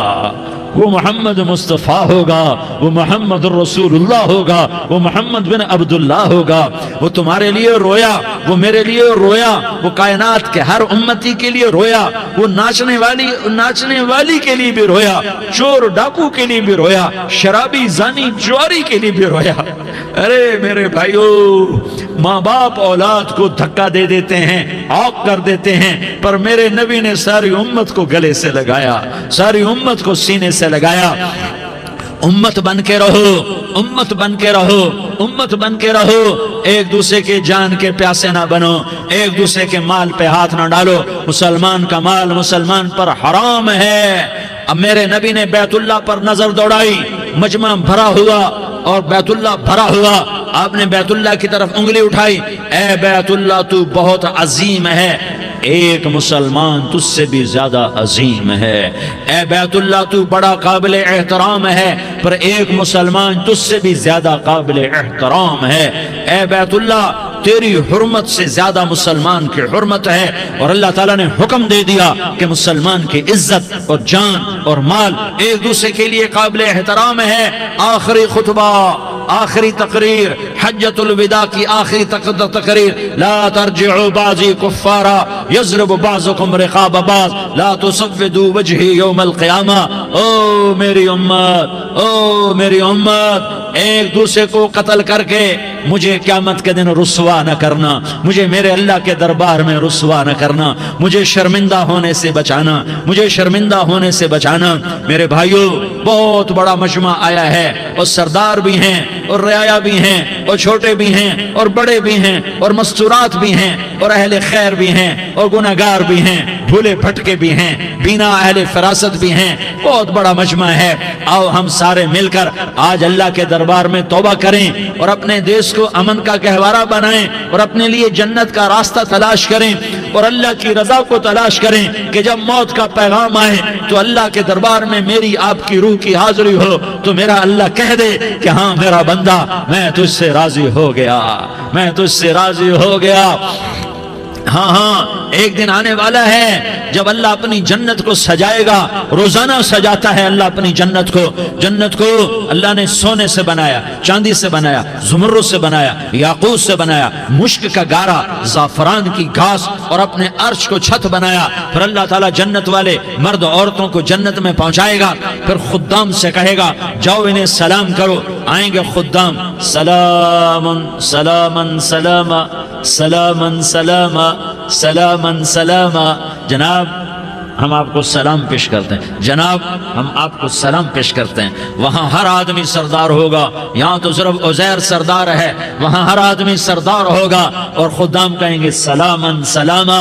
وہ محمد مصطفیٰ ہوگا، وہ محمد الرسول اللہ ہوگا، وہ محمد بن عبداللہ ہوگا۔ وہ تمہارے لیے رویا، وہ میرے لیے رویا، وہ کائنات کے ہر امتی کے لیے رویا، وہ ناچنے والی کے لیے بھی رویا، چور ڈاکو کے لیے بھی رویا، شرابی زانی جواری کے لیے بھی رویا۔ ارے میرے بھائیو، ماں باپ اولاد کو دھکا دے دیتے ہیں، عوق کر دیتے ہیں، پر میرے نبی نے ساری امت کو گلے سے لگایا، ساری امت کو سینے سے لگایا۔ امت بن کے رہو، امت بن کے رہو، امت بن کے رہو، ایک دوسرے کے جان کے پیاسے نہ بنو، ایک دوسرے کے مال پہ ہاتھ نہ ڈالو۔ مسلمان کا مال مسلمان پر حرام ہے۔ اب میرے نبی نے بیت اللہ پر نظر دوڑائی، مجمع بھرا ہوا اور بیت اللہ بھرا ہوا، آپ نے بیت اللہ کی طرف انگلی اٹھائی، اے بیت اللہ تو بہت عظیم ہے، ایک مسلمان تجھ سے بھی زیادہ عظیم ہے، اے بیت اللہ تو بڑا قابل احترام ہے، پر ایک مسلمان تجھ سے بھی زیادہ قابل احترام ہے، اے بیت اللہ تیری حرمت سے زیادہ مسلمان کی حرمت ہے۔ اور اللہ تعالیٰ نے حکم دے دیا کہ مسلمان کی عزت اور جان اور مال ایک دوسرے کے لیے قابل احترام ہے۔ آخری خطبہ، آخری تقریر، حجۃ الوداع کی آخری تقریر، لا ترجعوا بعضی کفارا یضرب بعضکم رقاب بعض لا تسودوا وجہی یوم القیامہ۔ او میری امت، او میری امت، ایک دوسرے کو قتل کر کے مجھے قیامت کے دن رسوا نہ کرنا، مجھے میرے اللہ کے دربار میں رسوا نہ کرنا، مجھے شرمندہ ہونے سے بچانا، مجھے شرمندہ ہونے سے بچانا۔ میرے بھائیو، بہت بڑا مجمع آیا ہے، اور سردار بھی ہیں اور رعایا بھی ہیں اور چھوٹے بھی ہیں اور بڑے بھی ہیں اور مستورات بھی ہیں اور اہل خیر بھی ہیں اور گناہگار بھی ہیں، بھولے بھٹکے بھی ہیں، بینا اہل فراست بھی ہیں، بہت بڑا مجمع ہے۔ آؤ ہم سارے مل کر آج اللہ کے دربار میں توبہ کریں اور اپنے دیش کو امن کا گہوارہ بنائیں اور اپنے لیے جنت کا راستہ تلاش کریں اور اللہ کی رضا کو تلاش کریں کہ جب موت کا پیغام آئے تو اللہ کے دربار میں میری آپ کی روح کی حاضری ہو تو میرا اللہ کہہ دے کہ ہاں میرا بندہ، میں تجھ سے راضی ہو گیا، میں تجھ سے راضی ہو گیا۔ ہاں ہاں، ایک دن آنے والا ہے جب اللہ اپنی جنت کو سجائے گا، روزانہ سجاتا ہے اللہ اپنی جنت کو۔ جنت کو اللہ نے سونے سے بنایا، چاندی سے بنایا، زمرد سے بنایا، یاقوت سے بنایا، مشک کا گارا، زعفران کی گھاس اور اپنے عرش کو چھت بنایا۔ پھر اللہ تعالیٰ جنت والے مرد عورتوں کو جنت میں پہنچائے گا، پھر خدام سے کہے گا جاؤ انہیں سلام کرو۔ آئیں گے خدام، سلامن سلامن سلاما سلامن سلاما سلامن سلاما۔ جناب ہم آپ کو سلام پیش کرتے ہیں، جناب ہم آپ کو سلام پیش کرتے ہیں۔ وہاں ہر آدمی سردار ہوگا، یہاں تو صرف عزیر سردار ہے، وہاں ہر آدمی سردار ہوگا اور خدام کہیں گے سلامن سلاما۔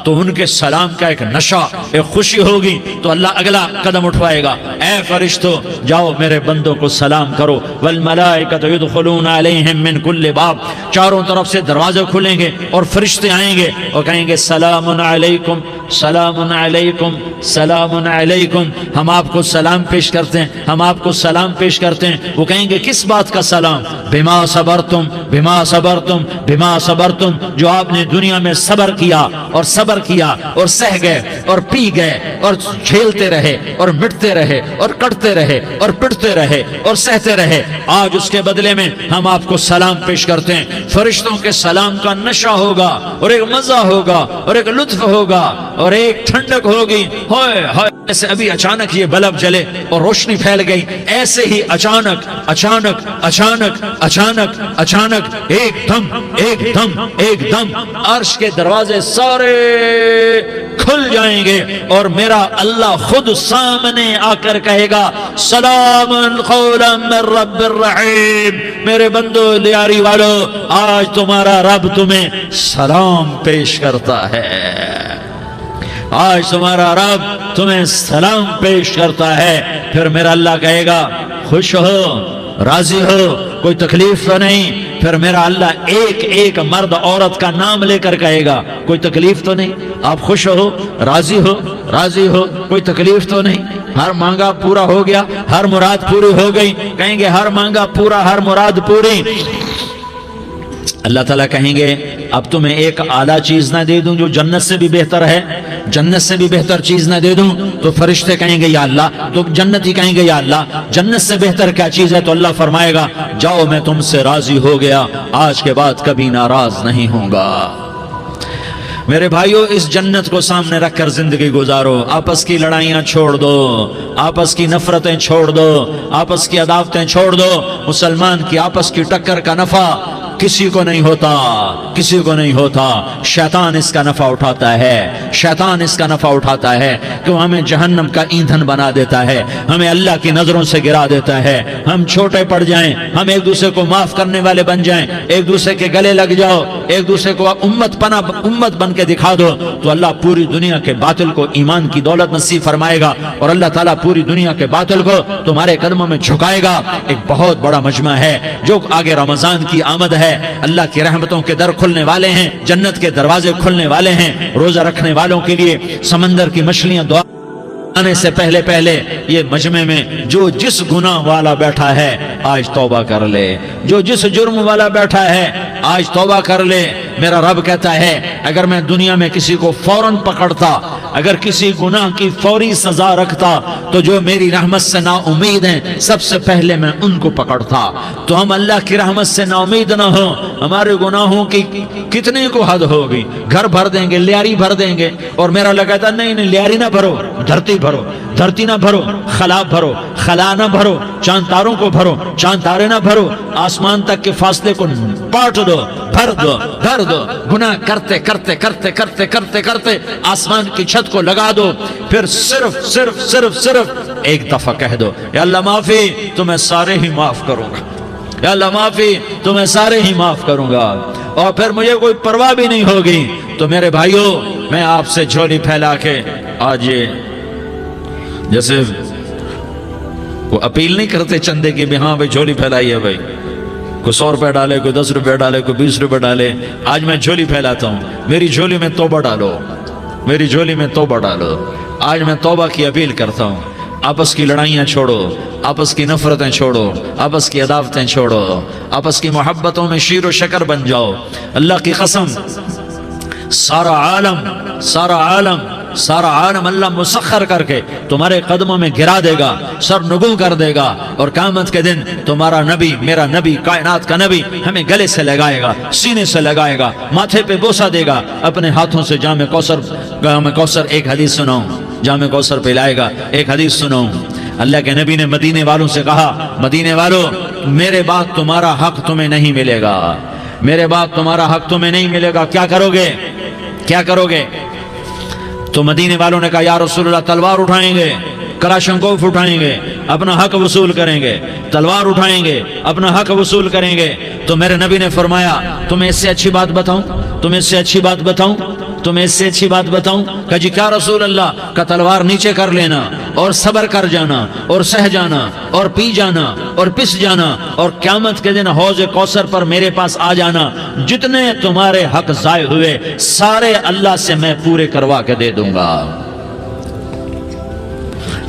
تو ان کے سلام کا ایک نشہ، ایک خوشی ہوگی، تو اللہ اگلا قدم اٹھوائے گا، اے فرشتوں جاؤ میرے بندوں کو سلام کرو۔ والملائکۃ یدخلون علیہم من کل باب، چاروں طرف سے دروازے کھلیں گے اور فرشتے آئیں گے اور کہیں گے سلام علیکم، سلام علیکم، علیکم سلام علیکم، ہم آپ کو سلام پیش کرتے ہیں، ہم آپ کو سلام پیش کرتے ہیں۔ وہ کہیں گے کس بات کا سلام؟ بما صبرتم بما صبرتم بما صبرتم، جو آپ نے دنیا میں صبر کیا اور صبر کیا اور سہ گئے اور پی گئے اور جھیلتے رہے اور مٹتے رہے اور کٹتے رہے اور پٹتے رہے اور سہتے رہے، آج اس کے بدلے میں ہم آپ کو سلام پیش کرتے ہیں۔ فرشتوں کے سلام کا نشہ ہوگا اور ایک مزہ ہوگا اور ایک لطف ہوگا اور ایک ٹھنڈک ہوگی۔ ہوئے ہوئے، ایسے ابھی اچانک یہ بلب جلے اور روشنی پھیل گئی، ایسے ہی اچانک اچانک اچانک اچانک اچانک ایک دم ایک دم ایک دم عرش کے دروازے سارے کھل جائیں گے اور میرا اللہ خود سامنے آ کر کہے گا سلام قولا من رب الرحیم، میرے بندو لیاری والو، آج تمہارا رب تمہیں سلام پیش کرتا ہے، آج تمہارا رب تمہیں سلام پیش کرتا ہے۔ پھر میرا اللہ کہے گا خوش ہو، راضی ہو، کوئی تکلیف تو نہیں؟ پھر میرا اللہ ایک ایک مرد عورت کا نام لے کر کہے گا کوئی تکلیف تو نہیں؟ آپ خوش ہو، راضی ہو، راضی ہو، کوئی تکلیف تو نہیں؟ ہر مانگا پورا ہو گیا، ہر مراد پوری ہو گئی؟ کہیں گے ہر مانگا پورا، ہر مراد پوری۔ اللہ تعالیٰ کہیں گے اب تمہیں ایک اعلیٰ چیز نہ دے دوں جو جنت سے بھی بہتر ہے؟ جنت سے بھی بہتر چیز نہ دے دوں؟ تو فرشتے کہیں گے یا اللہ، تو جنتی کہیں گے یا اللہ جنت سے بہتر کیا چیز ہے؟ تو اللہ فرمائے گا جاؤ میں تم سے راضی ہو گیا، آج کے بعد کبھی ناراض نہیں ہوں گا۔ میرے بھائیو، اس جنت کو سامنے رکھ کر زندگی گزارو، آپس کی لڑائیاں چھوڑ دو، آپس کی نفرتیں چھوڑ دو، آپس کی عداوتیں چھوڑ دو۔ مسلمان کی آپس کی ٹکر کا نفع کسی کو نہیں ہوتا، کسی کو نہیں ہوتا، شیطان اس کا نفع اٹھاتا ہے، شیطان اس کا نفع اٹھاتا ہے کہ وہ ہمیں جہنم کا ایندھن بنا دیتا ہے، ہمیں اللہ کی نظروں سے گرا دیتا ہے، ہم چھوٹے پڑ جائیں، ہم ایک دوسرے کو معاف کرنے والے بن جائیں، ایک دوسرے کے گلے لگ جاؤ، ایک دوسرے کو امت بن کے دکھا دو، تو اللہ پوری دنیا کے باطل کو ایمان کی دولت نصیب فرمائے گا اور اللہ تعالیٰ پوری دنیا کے باطل کو تمہارے قدموں میں جھکائے گا۔ ایک بہت بڑا مجمع ہے جو آگے رمضان کی آمد ہے، اللہ کی رحمتوں کے در کھلنے والے ہیں، جنت کے دروازے کھلنے والے ہیں، روزہ رکھنے والوں کے لیے سمندر کی مچھلیاں دعا آنے سے پہلے پہلے یہ مجمع میں جو جس گناہ والا بیٹھا ہے آج توبہ کر لے، جو جس جرم والا بیٹھا ہے آج توبہ کر لے۔ میرا رب کہتا ہے اگر میں دنیا میں کسی کو فوراً پکڑتا، اگر کسی گناہ کی فوری سزا رکھتا تو جو میری رحمت سے نا امید ہیں سب سے پہلے میں ان کو پکڑتا۔ تو ہم اللہ کی رحمت سے نا امید نہ ہوں، ہمارے گناہوں کی کتنے کو حد ہوگی، گھر بھر دیں گے، لیاری بھر دیں گے، اور میرا اللہ کہتا ہے نہیں نہیں لیاری نہ بھرو، دھرتی بھرو، دھرتی نہ بھرو، خلا بھرو، خلا نہ بھرو، چاند تاروں کو بھرو، چاند تارے نہ بھرو، آسمان تک کے فاصلے کو پاٹ دو، بھر دو، بھر دو، گناہ کرتے کرتے کرتے کرتے کرتے کرتے آسمان کی چھت کو لگا دو، پھر صرف صرف صرف صرف ایک دفعہ کہہ دو یا اللہ معافی، تو میں سارے ہی معاف کروں گا، یا اللہ معافی، تو میں سارے ہی معاف کروں گا، اور پھر مجھے کوئی پرواہ بھی نہیں ہوگی۔ تو میرے بھائیو، میں آپ سے جھولی پھیلا کے آج یہ جیسے وہ اپیل نہیں کرتے چندے کی بھی ہاں بھائی جھولی پھیلائی ہے، بھائی کوئی 100 روپے ڈالے، کوئی 10 روپے ڈالے، کوئی 20 روپے ڈالے، آج میں جھولی پھیلاتا ہوں، میری جھولی میں توبہ ڈالو، میری جھولی میں توبہ ڈالو۔ آج میں توبہ کی اپیل کرتا ہوں، آپس کی لڑائیاں چھوڑو، آپس کی نفرتیں چھوڑو، آپس کی عداوتیں چھوڑو، آپس کی محبتوں میں شیر و شکر بن جاؤ۔ اللہ کی قسم، سارا عالم اللہ مسخر کر کے تمہارے قدموں میں گرا دے گا، سر نگوں کر دے گا، اور قیامت کے دن تمہارا نبی، میرا نبی، کائنات کا نبی ہمیں گلے سے لگائے گا، سینے سے لگائے گا، ماتھے پہ بوسہ دے گا، اپنے ہاتھوں سے جام کوثر ایک حدیث سناؤں، جام کوثر پلائے گا، ایک حدیث سناؤں۔ اللہ کے نبی نے مدینے والوں سے کہا، مدینے والوں میرے بعد تمہارا حق تمہیں نہیں ملے گا، میرے بعد تمہارا حق تمہیں نہیں ملے گا، کیا کرو گے، کیا کرو گے؟ تو مدینے والوں نے کہا یا رسول اللہ تلوار اٹھائیں گے، کراشنکوف اٹھائیں گے، اپنا حق وصول کریں گے، تلوار اٹھائیں گے، اپنا حق وصول کریں گے۔ تو میرے نبی نے فرمایا تمہیں اس سے اچھی بات بتاؤں، تمہیں اس سے اچھی بات بتاؤں، تمہیں اس سے اچھی بات بتاؤں؟ کہا جی کیا رسول اللہ؟ کا تلوار نیچے کر لینا اور صبر کر جانا اور سہ جانا اور پی جانا اور پس جانا، اور قیامت کے دن حوض کوثر پر میرے پاس آ جانا، جتنے تمہارے حق ضائع ہوئے سارے اللہ سے میں پورے کروا کے دے دوں گا۔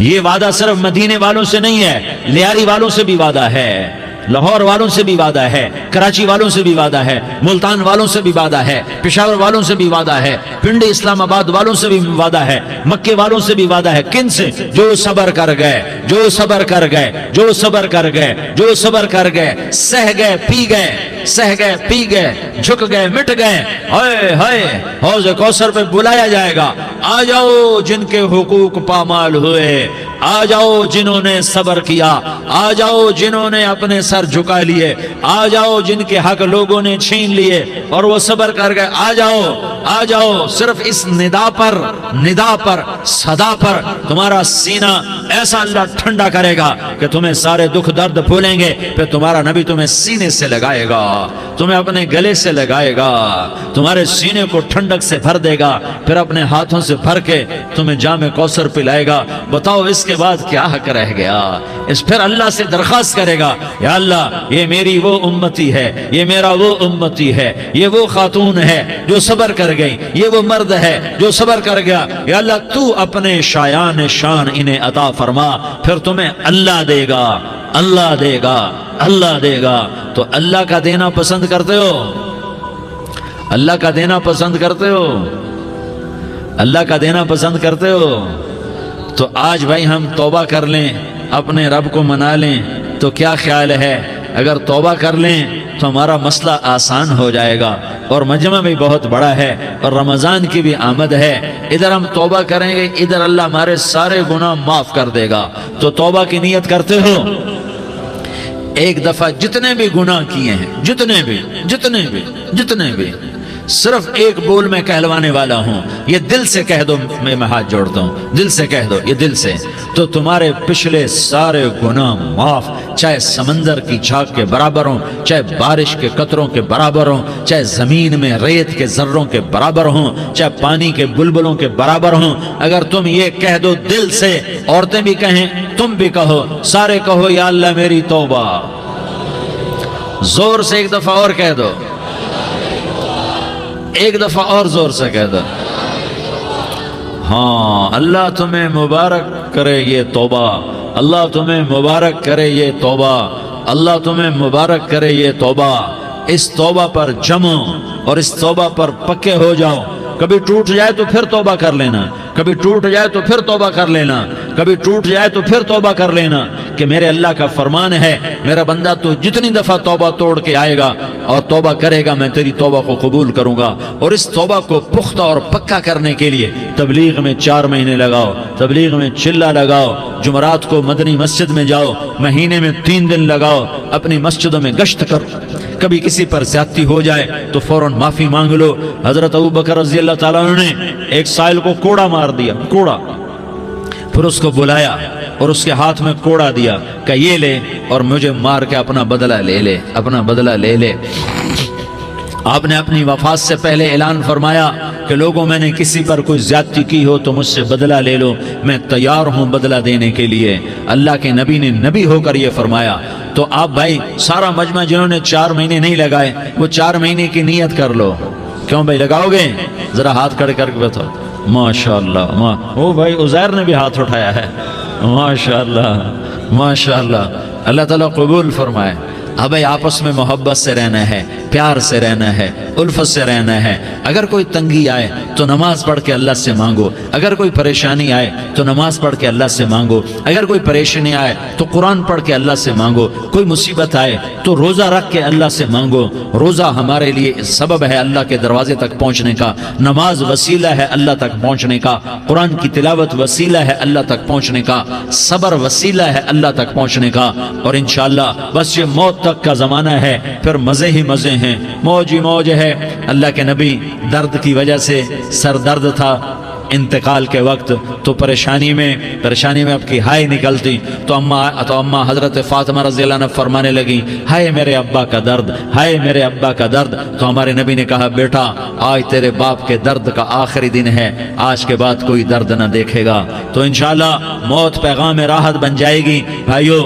یہ وعدہ صرف مدینے والوں سے نہیں ہے، لیاری والوں سے بھی وعدہ ہے، لاہور والوں سے بھی وعدہ ہے، کراچی والوں سے بھی وعدہ ہے، ملتان والوں سے بھی وعدہ ہے، پشاور والوں سے بھی وعدہ ہے، پنڈی اسلام آباد والوں سے بھی وعدہ ہے، مکے والوں سے بھی وعدہ ہے۔ کن سے؟ جو صبر کر گئے، جو صبر کر گئے، جو صبر کر گئے، جو صبر کر گئے، سہ گئے پی گئے، سہ گئے پی گئے، جھک گئے مٹ گئے۔ ہائے ہائے، حوض کوثر پہ بلایا جائے گا، آ جاؤ جن کے حقوق پامال ہوئے، آ جاؤ جنہوں نے صبر کیا، آ جاؤ جنہوں نے اپنے سر جھکا لیے، آ جاؤ جن کے حق لوگوں نے چھین لیے اور وہ صبر کر گئے، آ جاؤ آ جاؤ۔ صرف اس ندا پر صدا پر تمہارا سینہ ایسا اللہ ٹھنڈا کرے گا کہ تمہیں سارے دکھ درد بھولیں گے، پھر تمہارا نبی تمہیں سینے سے لگائے گا، تمہیں اپنے گلے سے لگائے گا، تمہارے سینے کو ٹھنڈک سے بھر دے گا، پھر اپنے ہاتھوں سے بھر کے تمہیں جام کوثر پلائے گا۔ بتاؤ اس کے بعد کیا حق رہ گیا؟ اس پھر اللہ سے درخواست کرے گا، یا اللہ یہ میری وہ امتی ہے، یہ میرا وہ امتی ہے، یہ وہ خاتون ہے جو صبر کر گئی، یہ وہ مرد ہے جو صبر کر گیا، یا اللہ تو اپنے شایان شان انہیں عطا فرما، پھر تمہیں اللہ دے گا، اللہ دے گا، اللہ دے گا۔ تو اللہ کا دینا پسند کرتے ہو؟ اللہ کا دینا پسند کرتے ہو؟ اللہ کا دینا پسند کرتے ہو؟ تو آج بھائی ہم توبہ کر لیں، اپنے رب کو منا لیں، تو کیا خیال ہے اگر توبہ کر لیں تو ہمارا مسئلہ آسان ہو جائے گا، اور مجمع بھی بہت بڑا ہے اور رمضان کی بھی آمد ہے، ادھر ہم توبہ کریں گے، ادھر اللہ ہمارے سارے گناہ معاف کر دے گا۔ تو توبہ کی نیت کرتے ہو؟ ایک دفعہ جتنے بھی گناہ کیے ہیں، جتنے بھی صرف ایک بول میں کہلوانے والا ہوں، یہ دل سے کہہ دو، میں ہاتھ جوڑتا ہوں، دل سے کہہ دو، یہ دل سے، تو تمہارے پچھلے سارے گناہ معاف، چاہے سمندر کی جھاگ کے برابر ہوں، چاہے بارش کے قطروں کے برابر ہوں، چاہے زمین میں ریت کے ذروں کے برابر ہوں، چاہے پانی کے بلبلوں کے برابر ہوں۔ اگر تم یہ کہہ دو دل سے، عورتیں بھی کہیں، تم بھی کہو، سارے کہو، یا اللہ میری توبہ، زور سے ایک دفعہ اور کہہ دو، ایک دفعہ اور زور سے کہہ دو۔ ہاں، اللہ تمہیں مبارک کرے یہ توبہ، اللہ تمہیں مبارک کرے یہ توبہ، اللہ تمہیں مبارک کرے یہ توبہ۔ اس توبہ پر جمو اور اس توبہ پر پکے ہو جاؤ۔ کبھی ٹوٹ جائے تو پھر توبہ کر لینا، کبھی ٹوٹ جائے تو پھر توبہ کر لینا، کبھی ٹوٹ جائے تو پھر توبہ کر لینا، کہ میرے اللہ کا فرمان ہے، میرا بندہ تو جتنی دفعہ توبہ توڑ کے آئے گا اور توبہ کرے گا، میں تیری توبہ کو قبول کروں گا۔ اور اس توبہ کو پختہ اور پکا کرنے کے لیے تبلیغ میں 4 مہینے لگاؤ، تبلیغ میں چلہ لگاؤ، جمعرات کو مدنی مسجد میں جاؤ، مہینے میں 3 دن لگاؤ، اپنی مسجدوں میں گشت کرو، کبھی کسی پر زیادتی ہو جائے تو فوراً معافی مانگ لو۔ حضرت ابوبکر رضی اللہ تعالیٰ عنہ نے ایک سائل کو کوڑا مار دیا، کوڑا، پھر اس کو بلایا اور اس کے ہاتھ میں کوڑا دیا کہ یہ لے اور مجھے مار کے اپنا بدلہ لے لے، اپنا بدلہ لے لے۔ آپ نے اپنی وفات سے پہلے اعلان فرمایا کہ لوگوں، میں نے کسی پر کوئی زیادتی کی ہو تو مجھ سے بدلہ لے لو، میں تیار ہوں بدلہ دینے کے لیے۔ اللہ کے نبی نے نبی ہو کر یہ فرمایا۔ تو آپ بھائی سارا مجمع جنہوں نے 4 مہینے نہیں لگائے، وہ 4 مہینے کی نیت کر لو۔ کیوں بھائی لگاؤ گے؟ ذرا ہاتھ کھڑے کر کے بتاؤ۔ ماشاءاللہ، وہ بھائی عزیر نے بھی ہاتھ اٹھایا ہے، ماشاءاللہ ماشاءاللہ، اللہ تعالیٰ قبول فرمائے۔ اب بھائی آپس میں محبت سے رہنا ہے، پیار سے رہنا ہے، الفت سے رہنا ہے۔ اگر کوئی تنگی آئے تو نماز پڑھ کے اللہ سے مانگو، اگر کوئی پریشانی آئے تو نماز پڑھ کے اللہ سے مانگو، اگر کوئی پریشانی آئے تو قرآن پڑھ کے اللہ سے مانگو، کوئی مصیبت آئے تو روزہ رکھ کے اللہ سے مانگو۔ روزہ ہمارے لیے سبب ہے اللہ کے دروازے تک پہنچنے کا، نماز وسیلہ ہے اللہ تک پہنچنے کا، قرآن کی تلاوت وسیلہ ہے اللہ تک پہنچنے کا، صبر وسیلہ ہے اللہ تک پہنچنے کا۔ اور انشاءاللہ بس یہ موت تک کا زمانہ ہے، پھر مزے ہی مزے ہیں، موج ہی موج ہے۔ اللہ کے نبی درد کی وجہ سے سر درد تھا انتقال کے وقت، تو پریشانی میں اب کی ہائے نکلتی، تو اماں حضرت فاطمہ رضی اللہ عنہ فرمانے لگی، ہائے میرے ابا کا درد، ہائے میرے ابا کا درد۔ تو ہمارے نبی نے کہا، بیٹا آج تیرے باپ کے درد کا آخری دن ہے، آج کے بعد کوئی درد نہ دیکھے گا۔ تو انشاءاللہ موت پیغام راحت بن جائے گی۔ بھائیو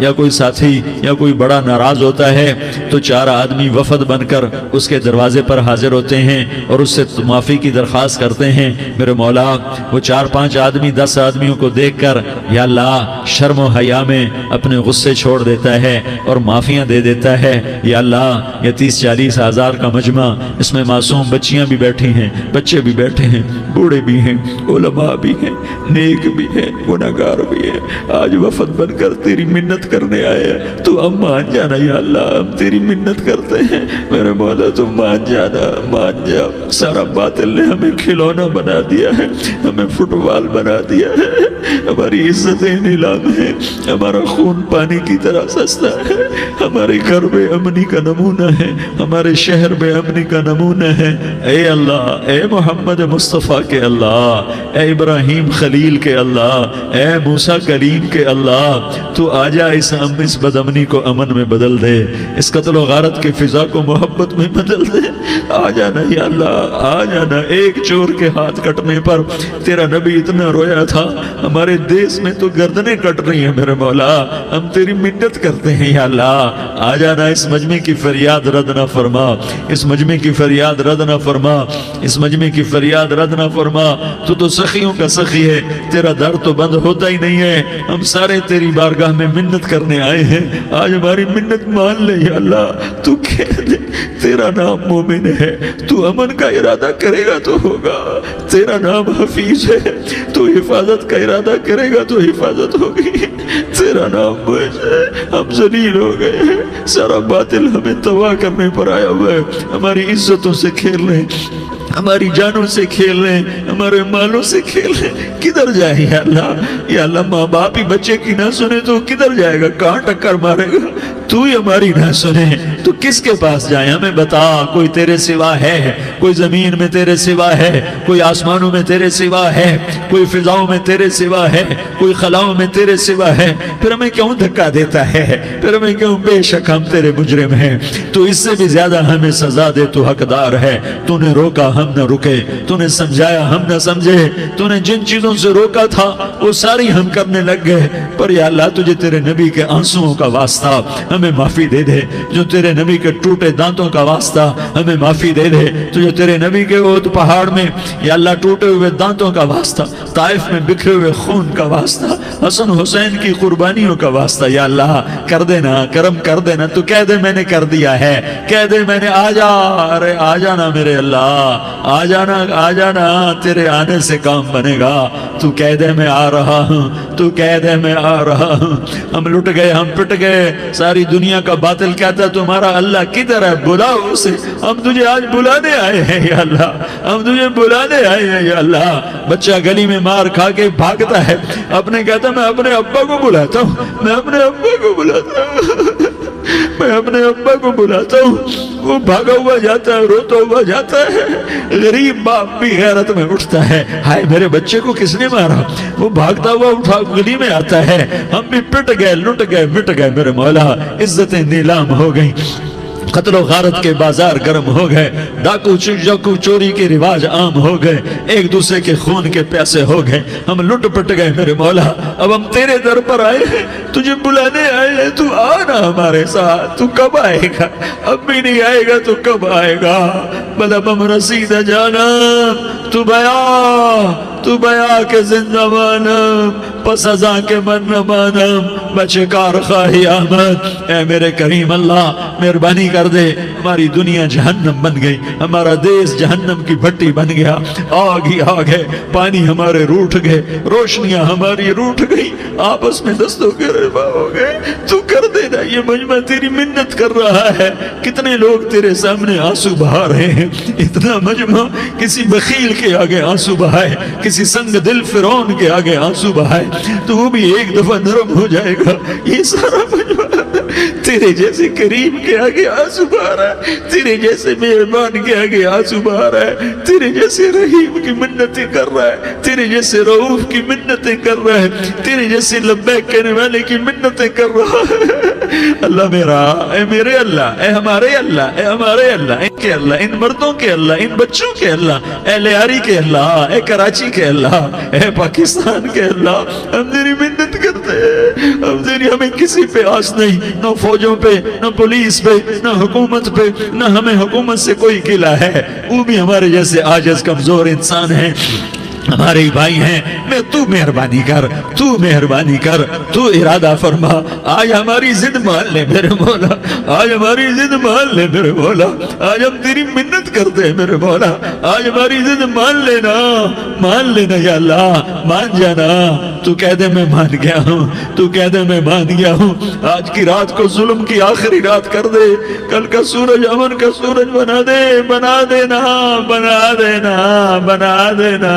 یا کوئی ساتھی یا کوئی بڑا ناراض ہوتا ہے تو 4 آدمی وفد بن کر اس کے دروازے پر حاضر ہوتے ہیں اور اس سے معافی کی درخواست کرتے ہیں۔ میرے مولا وہ 4-5 آدمی 10 آدمیوں کو دیکھ کر یا اللہ شرم و حیا میں اپنے غصے چھوڑ دیتا ہے اور معافیاں دے دیتا ہے۔ یا اللہ یہ 30-40 ہزار کا مجمع، اس میں معصوم بچیاں بھی بیٹھی ہیں، بچے بھی بیٹھے ہیں، بوڑھے بھی ہیں، علماء بھی ہیں، نیک بھی ہیں، گناہگار بھی ہیں، آج وفد بن کر تیری منت کرنے آئے ہیں، تو ہم مان جانا یا اللہ، ہم تیری منت کرتے ہیں میرے مولا، تو مان جانا، مان جا۔ سارا باطل نے ہمیں کھلونا بنا دیا ہے، ہمیں فٹ بال بنا دیا ہے، ہماری عزتیں نیلام ہے، ہمارا خون پانی کی طرح سستا ہے، ہمارے گھر بے امنی کا نمونہ ہے، ہمارے شہر بے امنی کا نمونہ ہے۔ اے اللہ، اے محمد مصطفیٰ کے اللہ، اے ابراہیم خلیل کے اللہ، اے موسیٰ کلیم کے اللہ، تو آجا اس بد امنی کو امن میں بدل دے، اس قتل و غارت کی فضا کو محبت میں بدل دے۔ آ جانا یا اللہ، آ جانا۔ ایک چور کے ہاتھ کٹنے پر تیرا نبی اتنا رویا تھا، ہمارے دیس میں تو گردنیں کٹ رہی ہیں میرے مولا، ہم تیری منت کرتے ہیں یا اللہ، آ جانا۔ اس مجمع کی فریاد رد نہ فرما، اس مجمع کی فریاد رد نہ فرما، اس مجمع کی فریاد رد نہ فرما۔ تو سخیوں کا سخی ہے، تیرا در تو بند ہوتا ہی نہیں ہے، ہم سارے تیری بارگاہ میں منت کرنے آئے ہیں، آج ہماری منت مان لے یا اللہ۔ تو کہہ دے تیرا نام مومن ہے، تو امن کا ارادہ کرے گا تو ہوگا، تیرا نام حفیظ ہے، تو حفاظت کا ارادہ کرے گا تو حفاظت ہوگی، تیرا نام موج ہے۔ ہم ذلیل ہو گئے ہیں، سارا باطل ہمیں تباہ کرنے پر آیا ہوا ہے، ہماری عزتوں سے کھیل رہے ہیں، ہماری جانوں سے کھیل رہے ہیں، ہمارے مالوں سے کھیل رہے ہیں۔ کدھر جائے یا اللہ؟ یا اللہ ماں باپ ہی بچے کی نہ سنے تو کدھر جائے گا؟ کہاں ٹکر مارے گا؟ تو ہی ہماری نہ سنے تو کس کے پاس جائیں؟ ہمیں بتا، کوئی تیرے سوا ہے؟ کوئی زمین میں تیرے سوا ہے؟ کوئی آسمانوں میں تیرے سوا ہے؟ کوئی فضاؤں میں تیرے سوا ہے؟ کوئی خلاؤں میں تیرے سوا ہے؟ پھر ہمیں کیوں دھکا دیتا ہے؟ پھر ہمیں کیوں؟ بے شک ہم تیرے مجرم ہیں، تو اس سے بھی زیادہ ہمیں سزا دے، تو حقدار ہے۔ تو نے روکا ہم نہ رکے، تو نے سمجھایا ہم نہ سمجھے، تو نے جن چیزوں سے روکا تھا وہ ساری ہم کرنے لگ گئے، پر یا اللہ تجھے تیرے نبی کے آنسوؤں کا واسطہ ہمیں معافی دے دے، جو تیرے نبی کے ٹوٹے دانتوں کا واسطہ ہمیں معافی دے دے، تجھے تیرے نبی کے وہ پہاڑ میں یا اللہ ٹوٹے ہوئے دانتوں کا واسطہ، طائف میں بکھرے ہوئے خون کا واسطہ، حسن حسین کی قربانیوں کا واسطہ یا اللہ کر دینا، کرم کر دینا۔ تو کہہ دے میں نے کر دیا ہے، کہہ دے میں نے، آ جا، ارے آ جانا میرے اللہ، آ جانا، آ جانا، تیرے آنے سے کام بنے گا۔ تو کہہ دے میں آ رہا ہوں، تو کہہ دے میں آ رہا ہوں۔ ہم لٹ گئے، ہم پٹ گئے، ساری دنیا کا باطل کہتا ہے تمہارا اللہ کدھر ہے؟ بلاؤ اسے، ہم تجھے آج بلانے آئے ہیں یا اللہ، ہم تجھے بلانے آئے ہیں یا اللہ۔ بچہ گلی میں مار کھا کے بھاگتا ہے، اپنے کہتا میں اپنے ابا کو بلاتا ہوں، میں اپنے ابا کو بلاتا ہوں، میں اپنے ابا کو بلاتا ہوں، وہ بھاگا ہوا جاتا ہے، روتا ہوا جاتا ہے۔ غریب باپ بھی غیرت میں اٹھتا ہے، ہائے میرے بچے کو کس نے مارا؟ وہ بھاگتا ہوا اٹھا گلی میں آتا ہے، ہم بھی پٹ گئے، لٹ گئے، مٹ گئے میرے مولا، عزتیں نیلام ہو گئیں، قتل و غارت کے بازار گرم ہو گئے، ڈاکو چوری کے رواج عام ہو گئے، ایک دوسرے کے خون کے پیاسے ہو گئے، ہم لٹ پٹ گئے میرے مولا۔ اب ہم تیرے در پر آئے ہیں، تجھے بلانے آئے ہیں، تو آنا ہمارے ساتھ۔ تو کب آئے گا؟ اب بھی نہیں آئے گا تو کب آئے گا؟ بلبم رسید جانم تو بیا کے زندہ مانم، پس ازاں کے من نہ مانم، بچے کار خواہی آمد۔ اے میرے کریم اللہ مہربانی کر دے، ہماری دنیا جہنم بن گئی، ہمارا دیس جہنم کی بھٹی بن گیا، آگ ہی آگ ہے، پانی ہمارے روٹھ گئے، روشنیاں ہماری روٹھ گئی، آپس میں دستوں کے ربا ہو گئے۔ تو کر دینا، یہ مجمع تیری منت کر رہا ہے، کتنے لوگ تیرے سامنے آنسو بہا رہے ہیں، اتنا مجمع کسی بخیل کے آگے آنسو بہائے، کسی سنگ دل فرعون کے آگے آنسو بہائے تو وہ بھی ایک دفعہ نرم ہو جائے گا۔ یہ سارا مجمع تیرے جیسے کریم کے آگے آنسو بہا رہا ہے، تیرے جیسے مہربان کے آگے آنسو بہا رہا ہے، تیرے جیسے رحیم کی منتیں کر رہا ہے، تیرے جیسے رؤوف کی منتیں کر رہا ہے، تیرے جیسے لبیک کہنے والے کی منتیں کر رہا ہے۔ اللہ میرا، اے میرے اللہ، اے ہمارے اللہ، اے ہمارے اللہ، ان کے اللہ، ان مردوں کے اللہ، ان بچوں کے اللہ، اے لیاری کے اللہ، اے کراچی کے اللہ، اے پاکستان کے اللہ، ہم تیری منت کرتے ہیں، اب تیری ہمیں کسی پہ آس نہیں، نہ فوجوں پہ، نہ پولیس پہ، نہ حکومت پہ، نہ ہمیں حکومت سے کوئی قلع ہے، وہ بھی ہمارے جیسے عاجز کمزور انسان ہیں، ہمارے بھائی ہیں۔ میں تو مہربانی کر، تو مہربانی کر، تو ارادہ فرما، آج ہماری ضد مان لے میرے مولا، آج ہماری ضد مان لے میرے مولا، آج ہم تیری منت کرتے ہیں میرے مولا، آج ہماری ضد مان لینا یا اللہ، مان جانا۔ تو کہہ دے میں مان گیا ہوں، تو کہہ دے میں مان گیا ہوں، آج کی رات کو ظلم کی آخری رات کر دے، کل کا سورج امن کا سورج بنا دے، بنا دینا، بنا دینا، بنا دینا،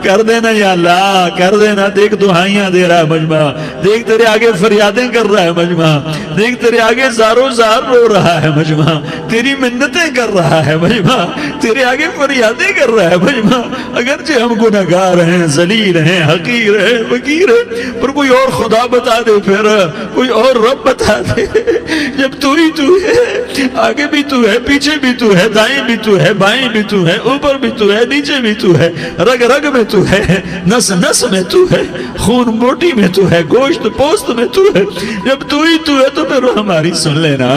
کر دینا یا اللہ، کر دینا۔ دیکھ دعائیاں دے رہا ہے مجمع، دیکھ تیرے آگے فریادیں کر رہا ہے مجمع، دیکھ تیرے آگے زارو زار رو رہا ہے مجمع، تیری منتیں کر رہا ہے مجمع، تیرے آگے فریادیں کر رہا ہے مجمع۔ اگرچہ ہم گناہگار ہیں، ذلیل ہیں، حقیر ہیں، فقیر ہیں، پر کوئی اور خدا بتا دے، پھر کوئی اور رب بتا دے۔ جب تو ہی تو ہے، آگے بھی تو ہے، پیچھے بھی تو ہے، دائیں بھی تو ہے، بائیں بھی تو ہے، اوپر بھی تو ہے، نیچے بھی تو ہے، رگ رگ میں تو ہے، نس نس میں تو ہے، خون موٹی میں تو ہے، گوشت پوست میں تو ہے۔ جب تو ہی تو ہے تو پھر ہماری سن لینا،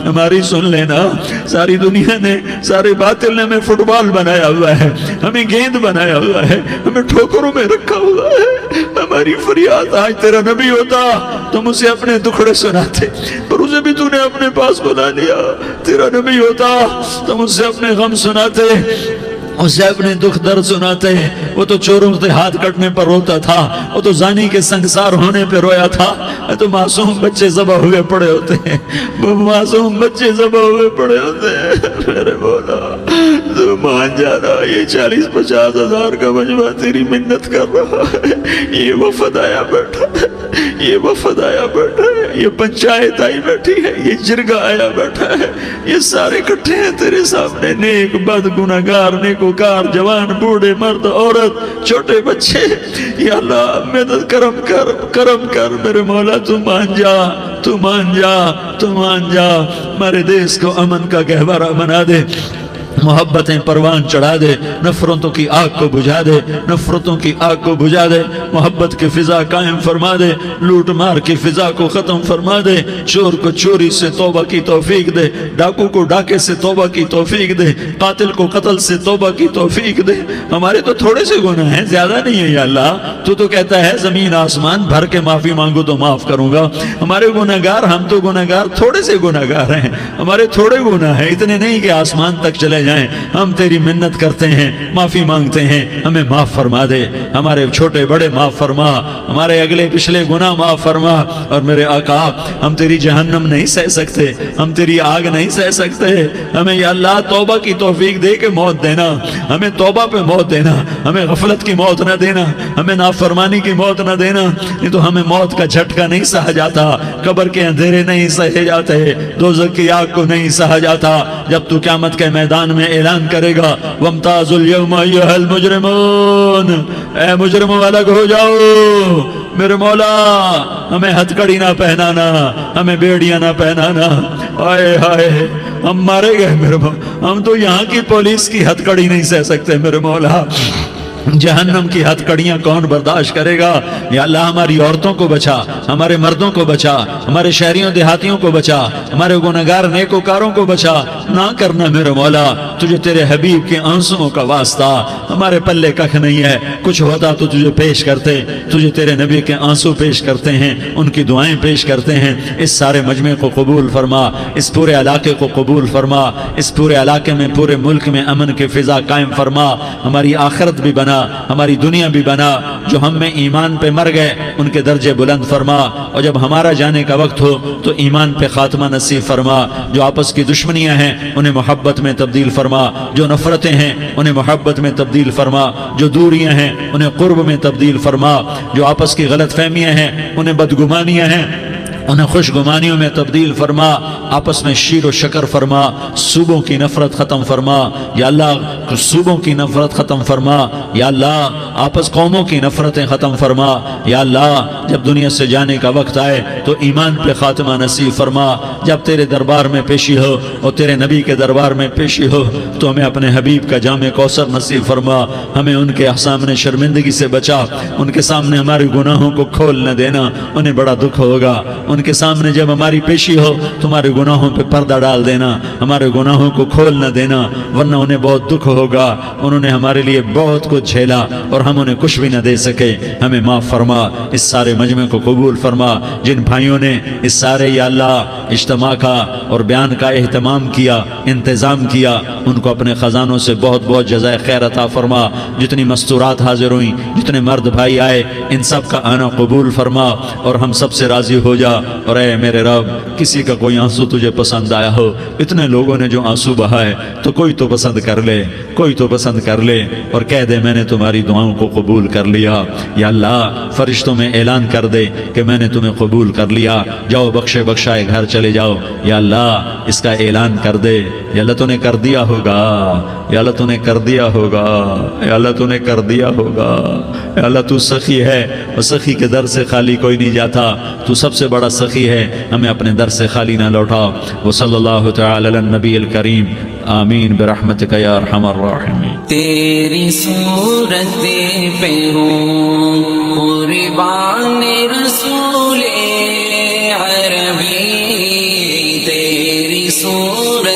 ہماری سن لینا۔ ساری دنیا نے، سارے باطل نے ہمیں فٹ بال بنایا ہوا ہے، ہمیں گیند بنایا ہوا ہے، ہمیں ٹھوکروں میں رکھا ہوا ہے۔ ہماری فریاد، آج تیرا نبی ہوتا تم اسے اپنے دکھڑے سناتے، پر اسے بھی تو نے اپنے پاس بنا لیا۔ تیرا نبی ہوتا تم اسے اپنے غم سناتے، اسے اپنے دکھ درد سناتے۔ وہ تو چوروں سے ہاتھ کٹنے پر روتا تھا، وہ تو زانی کے سنگسار ہونے پہ رویا تھا، تو معصوم بچے ذبح ہوئے پڑے ہوتے ہیں، وہ معصوم بچے ذبح ہوئے پڑے ہوتے ہیں۔ میرے مولا تو مان جانا، یہ 40-50 ہزار کا مجمع تیری منت کر رہا ہے، یہ وفد آیا بیٹھا ہے، یہ وفد آیا بیٹھا ہے، یہ پنچایت آئی بیٹھی ہے، یہ جرگہ آیا بیٹھا ہے، یہ سارے اکٹھے ہیں تیرے سامنے، نیک بد گناہگار نیکوکار، جوان بوڑھے مرد عورت چھوٹے بچے۔ یا اللہ مدد کرم کر، کرم کر میرے مولا، تو مان جا، تو مان جا، تو مان جا۔ ہمارے دیس کو امن کا گہوارہ بنا دے، محبتیں پروان چڑھا دے، نفرتوں کی آگ کو بجھا دے، نفرتوں کی آگ کو بجھا دے، محبت کی فضا قائم فرما دے، لوٹ مار کی فضا کو ختم فرما دے، چور کو چوری سے توبہ کی توفیق دے، ڈاکو کو ڈاکے سے توبہ کی توفیق دے، قاتل کو قتل سے توبہ کی توفیق دے۔ ہمارے تو تھوڑے سے گناہ ہیں، زیادہ نہیں ہے یا اللہ، تو کہتا ہے زمین آسمان بھر کے معافی مانگو تو معاف کروں گا۔ ہمارے گناہگار، ہم تو گناہگار تھوڑے سے گناہگار ہیں، ہمارے تھوڑے گناہ ہیں، اتنے نہیں کہ آسمان تک چلے جائیں۔ ہم تیری منت کرتے ہیں، معافی مانگتے ہیں، ہمیں معاف فرما دے، ہمارے چھوٹے بڑے معاف فرما، ہمارے اگلے پچھلے گناہ معاف فرما۔ اور میرے آقا ہم تیری جہنم نہیں سہ سکتے، ہم تیری آگ نہیں سہ سکتے، ہمیں یا اللہ توبہ کی توفیق دے کے موت دینا، ہمیں توبہ پہ موت دینا، ہمیں غفلت کی موت نہ دینا، ہمیں نافرمانی کی موت نہ دینا، نہیں تو ہمیں موت کا جھٹکا نہیں سہا جاتا، قبر کے اندھیرے نہیں سہے جاتے، دوزخ کی آگ کو نہیں سہا جاتا۔ جب تو قیامت کے میدان میں اعلان کرے گا وَامْتَازُوا الْيَوْمَ أَيُّهَا الْمُجْرِمُونَ، اے مجرموں الگ ہو جاؤ۔ میرے مولا ہمیں ہتھ کڑی نہ پہنانا، ہمیں بیڑیاں نہ پہنانا، آئے ہائے ہم مارے گئے میرے مولا، ہم تو یہاں کی پولیس کی ہتھ کڑی نہیں سہ سکتے میرے مولا، جہنم کی ہتھ کڑیاں کون برداشت کرے گا؟ یا اللہ ہماری عورتوں کو بچا، ہمارے مردوں کو بچا، ہمارے شہریوں دیہاتیوں کو بچا، ہمارے گناہگار نیکوکاروں کو بچا۔ نہ کرنا میرے مولا، تجھے تیرے حبیب کے آنسوؤں کا واسطہ، ہمارے پلے ککھ نہیں ہے، کچھ ہوتا تو تجھے پیش کرتے، تجھے تیرے نبی کے آنسو پیش کرتے ہیں، ان کی دعائیں پیش کرتے ہیں۔ اس سارے مجمع کو قبول فرما، اس پورے علاقے کو قبول فرما، اس پورے علاقے میں، پورے ملک میں امن کی فضا قائم فرما، ہماری آخرت بھی بنا، ہماری دنیا بھی بنا۔ جو ہم میں ایمان پہ مر گئے ان کے درجے بلند فرما، اور جب ہمارا جانے کا وقت ہو تو ایمان پہ خاتمہ نصیب فرما۔ جو آپس کی دشمنیاں ہیں انہیں محبت میں تبدیل فرما، جو نفرتیں ہیں انہیں محبت میں تبدیل فرما، جو دوریاں ہیں انہیں قرب میں تبدیل فرما، جو آپس کی غلط فہمیاں ہیں انہیں بدگمانیاں ہیں انہیں خوش گمانیوں میں تبدیل فرما، آپس میں شیر و شکر فرما، صوبوں کی نفرت ختم فرما یا اللہ، صوبوں کی نفرت ختم فرما یا اللہ، آپس قوموں کی نفرتیں ختم فرما یا اللہ۔ جب دنیا سے جانے کا وقت آئے تو ایمان پہ خاتمہ نصیب فرما. جب تیرے دربار میں پیشی ہو اور تیرے نبی کے دربار میں پیشی ہو تو ہمیں اپنے حبیب کا جام کوثر نصیب فرما. ہمیں ان کے سامنے شرمندگی سے بچا. ان کے سامنے ہمارے گناہوں کو کھول نہ دینا، انہیں بڑا دکھ ہوگا. ان کے سامنے جب ہماری پیشی ہو تمہارے گناہوں پہ پردہ ڈال دینا، ہمارے گناہوں کو کھول نہ دینا، ورنہ انہیں بہت دکھ ہوگا. انہوں نے ہمارے لیے بہت کچھ جھیلا اور ہم انہیں کچھ بھی نہ دے سکے. ہمیں معاف فرما. اس سارے مجمع کو قبول فرما. جن بھائیوں نے اس سارے یا اللہ اجتماع کا اور بیان کا اہتمام کیا، انتظام کیا، ان کو اپنے خزانوں سے بہت بہت جزائے خیر عطا فرما. جتنی مستورات حاضر ہوئیں، جتنے مرد بھائی آئے، ان سب کا آنا قبول فرما اور ہم سب سے راضی ہو جا. اور اے میرے رب، کسی کا کوئی آنسو تجھے پسند آیا ہو، اتنے لوگوں نے جو آنسو بہائے، تو کوئی تو پسند کر لے، کوئی تو پسند کر لے اور کہہ دے میں نے تمہاری دعاؤں کو قبول کر لیا. یا اللہ فرشتوں میں اعلان کر دے کہ میں نے تمہیں قبول کر لیا. جاؤ بخشے بخشائے گھر چلے جاؤ. یا اللہ اس کا اعلان کر دے. یا اللہ تو نے کر دیا ہوگا، یا اللہ تو نے کر دیا ہوگا، یا اللہ تو نے کر دیا ہوگا. یا اللہ تو سخی ہے اور سخی کے در سے خالی کوئی نہیں جاتا. تو سب سے بڑا سخی ہے، ہمیں اپنے در سے خالی نہ لوٹا. وصلی اللہ تعالی علی النبی الکریم. آمین برحمتک یا ارحم الراحمین. تیری صورت پہ ہوں قربان رسول عربی، تیری صورت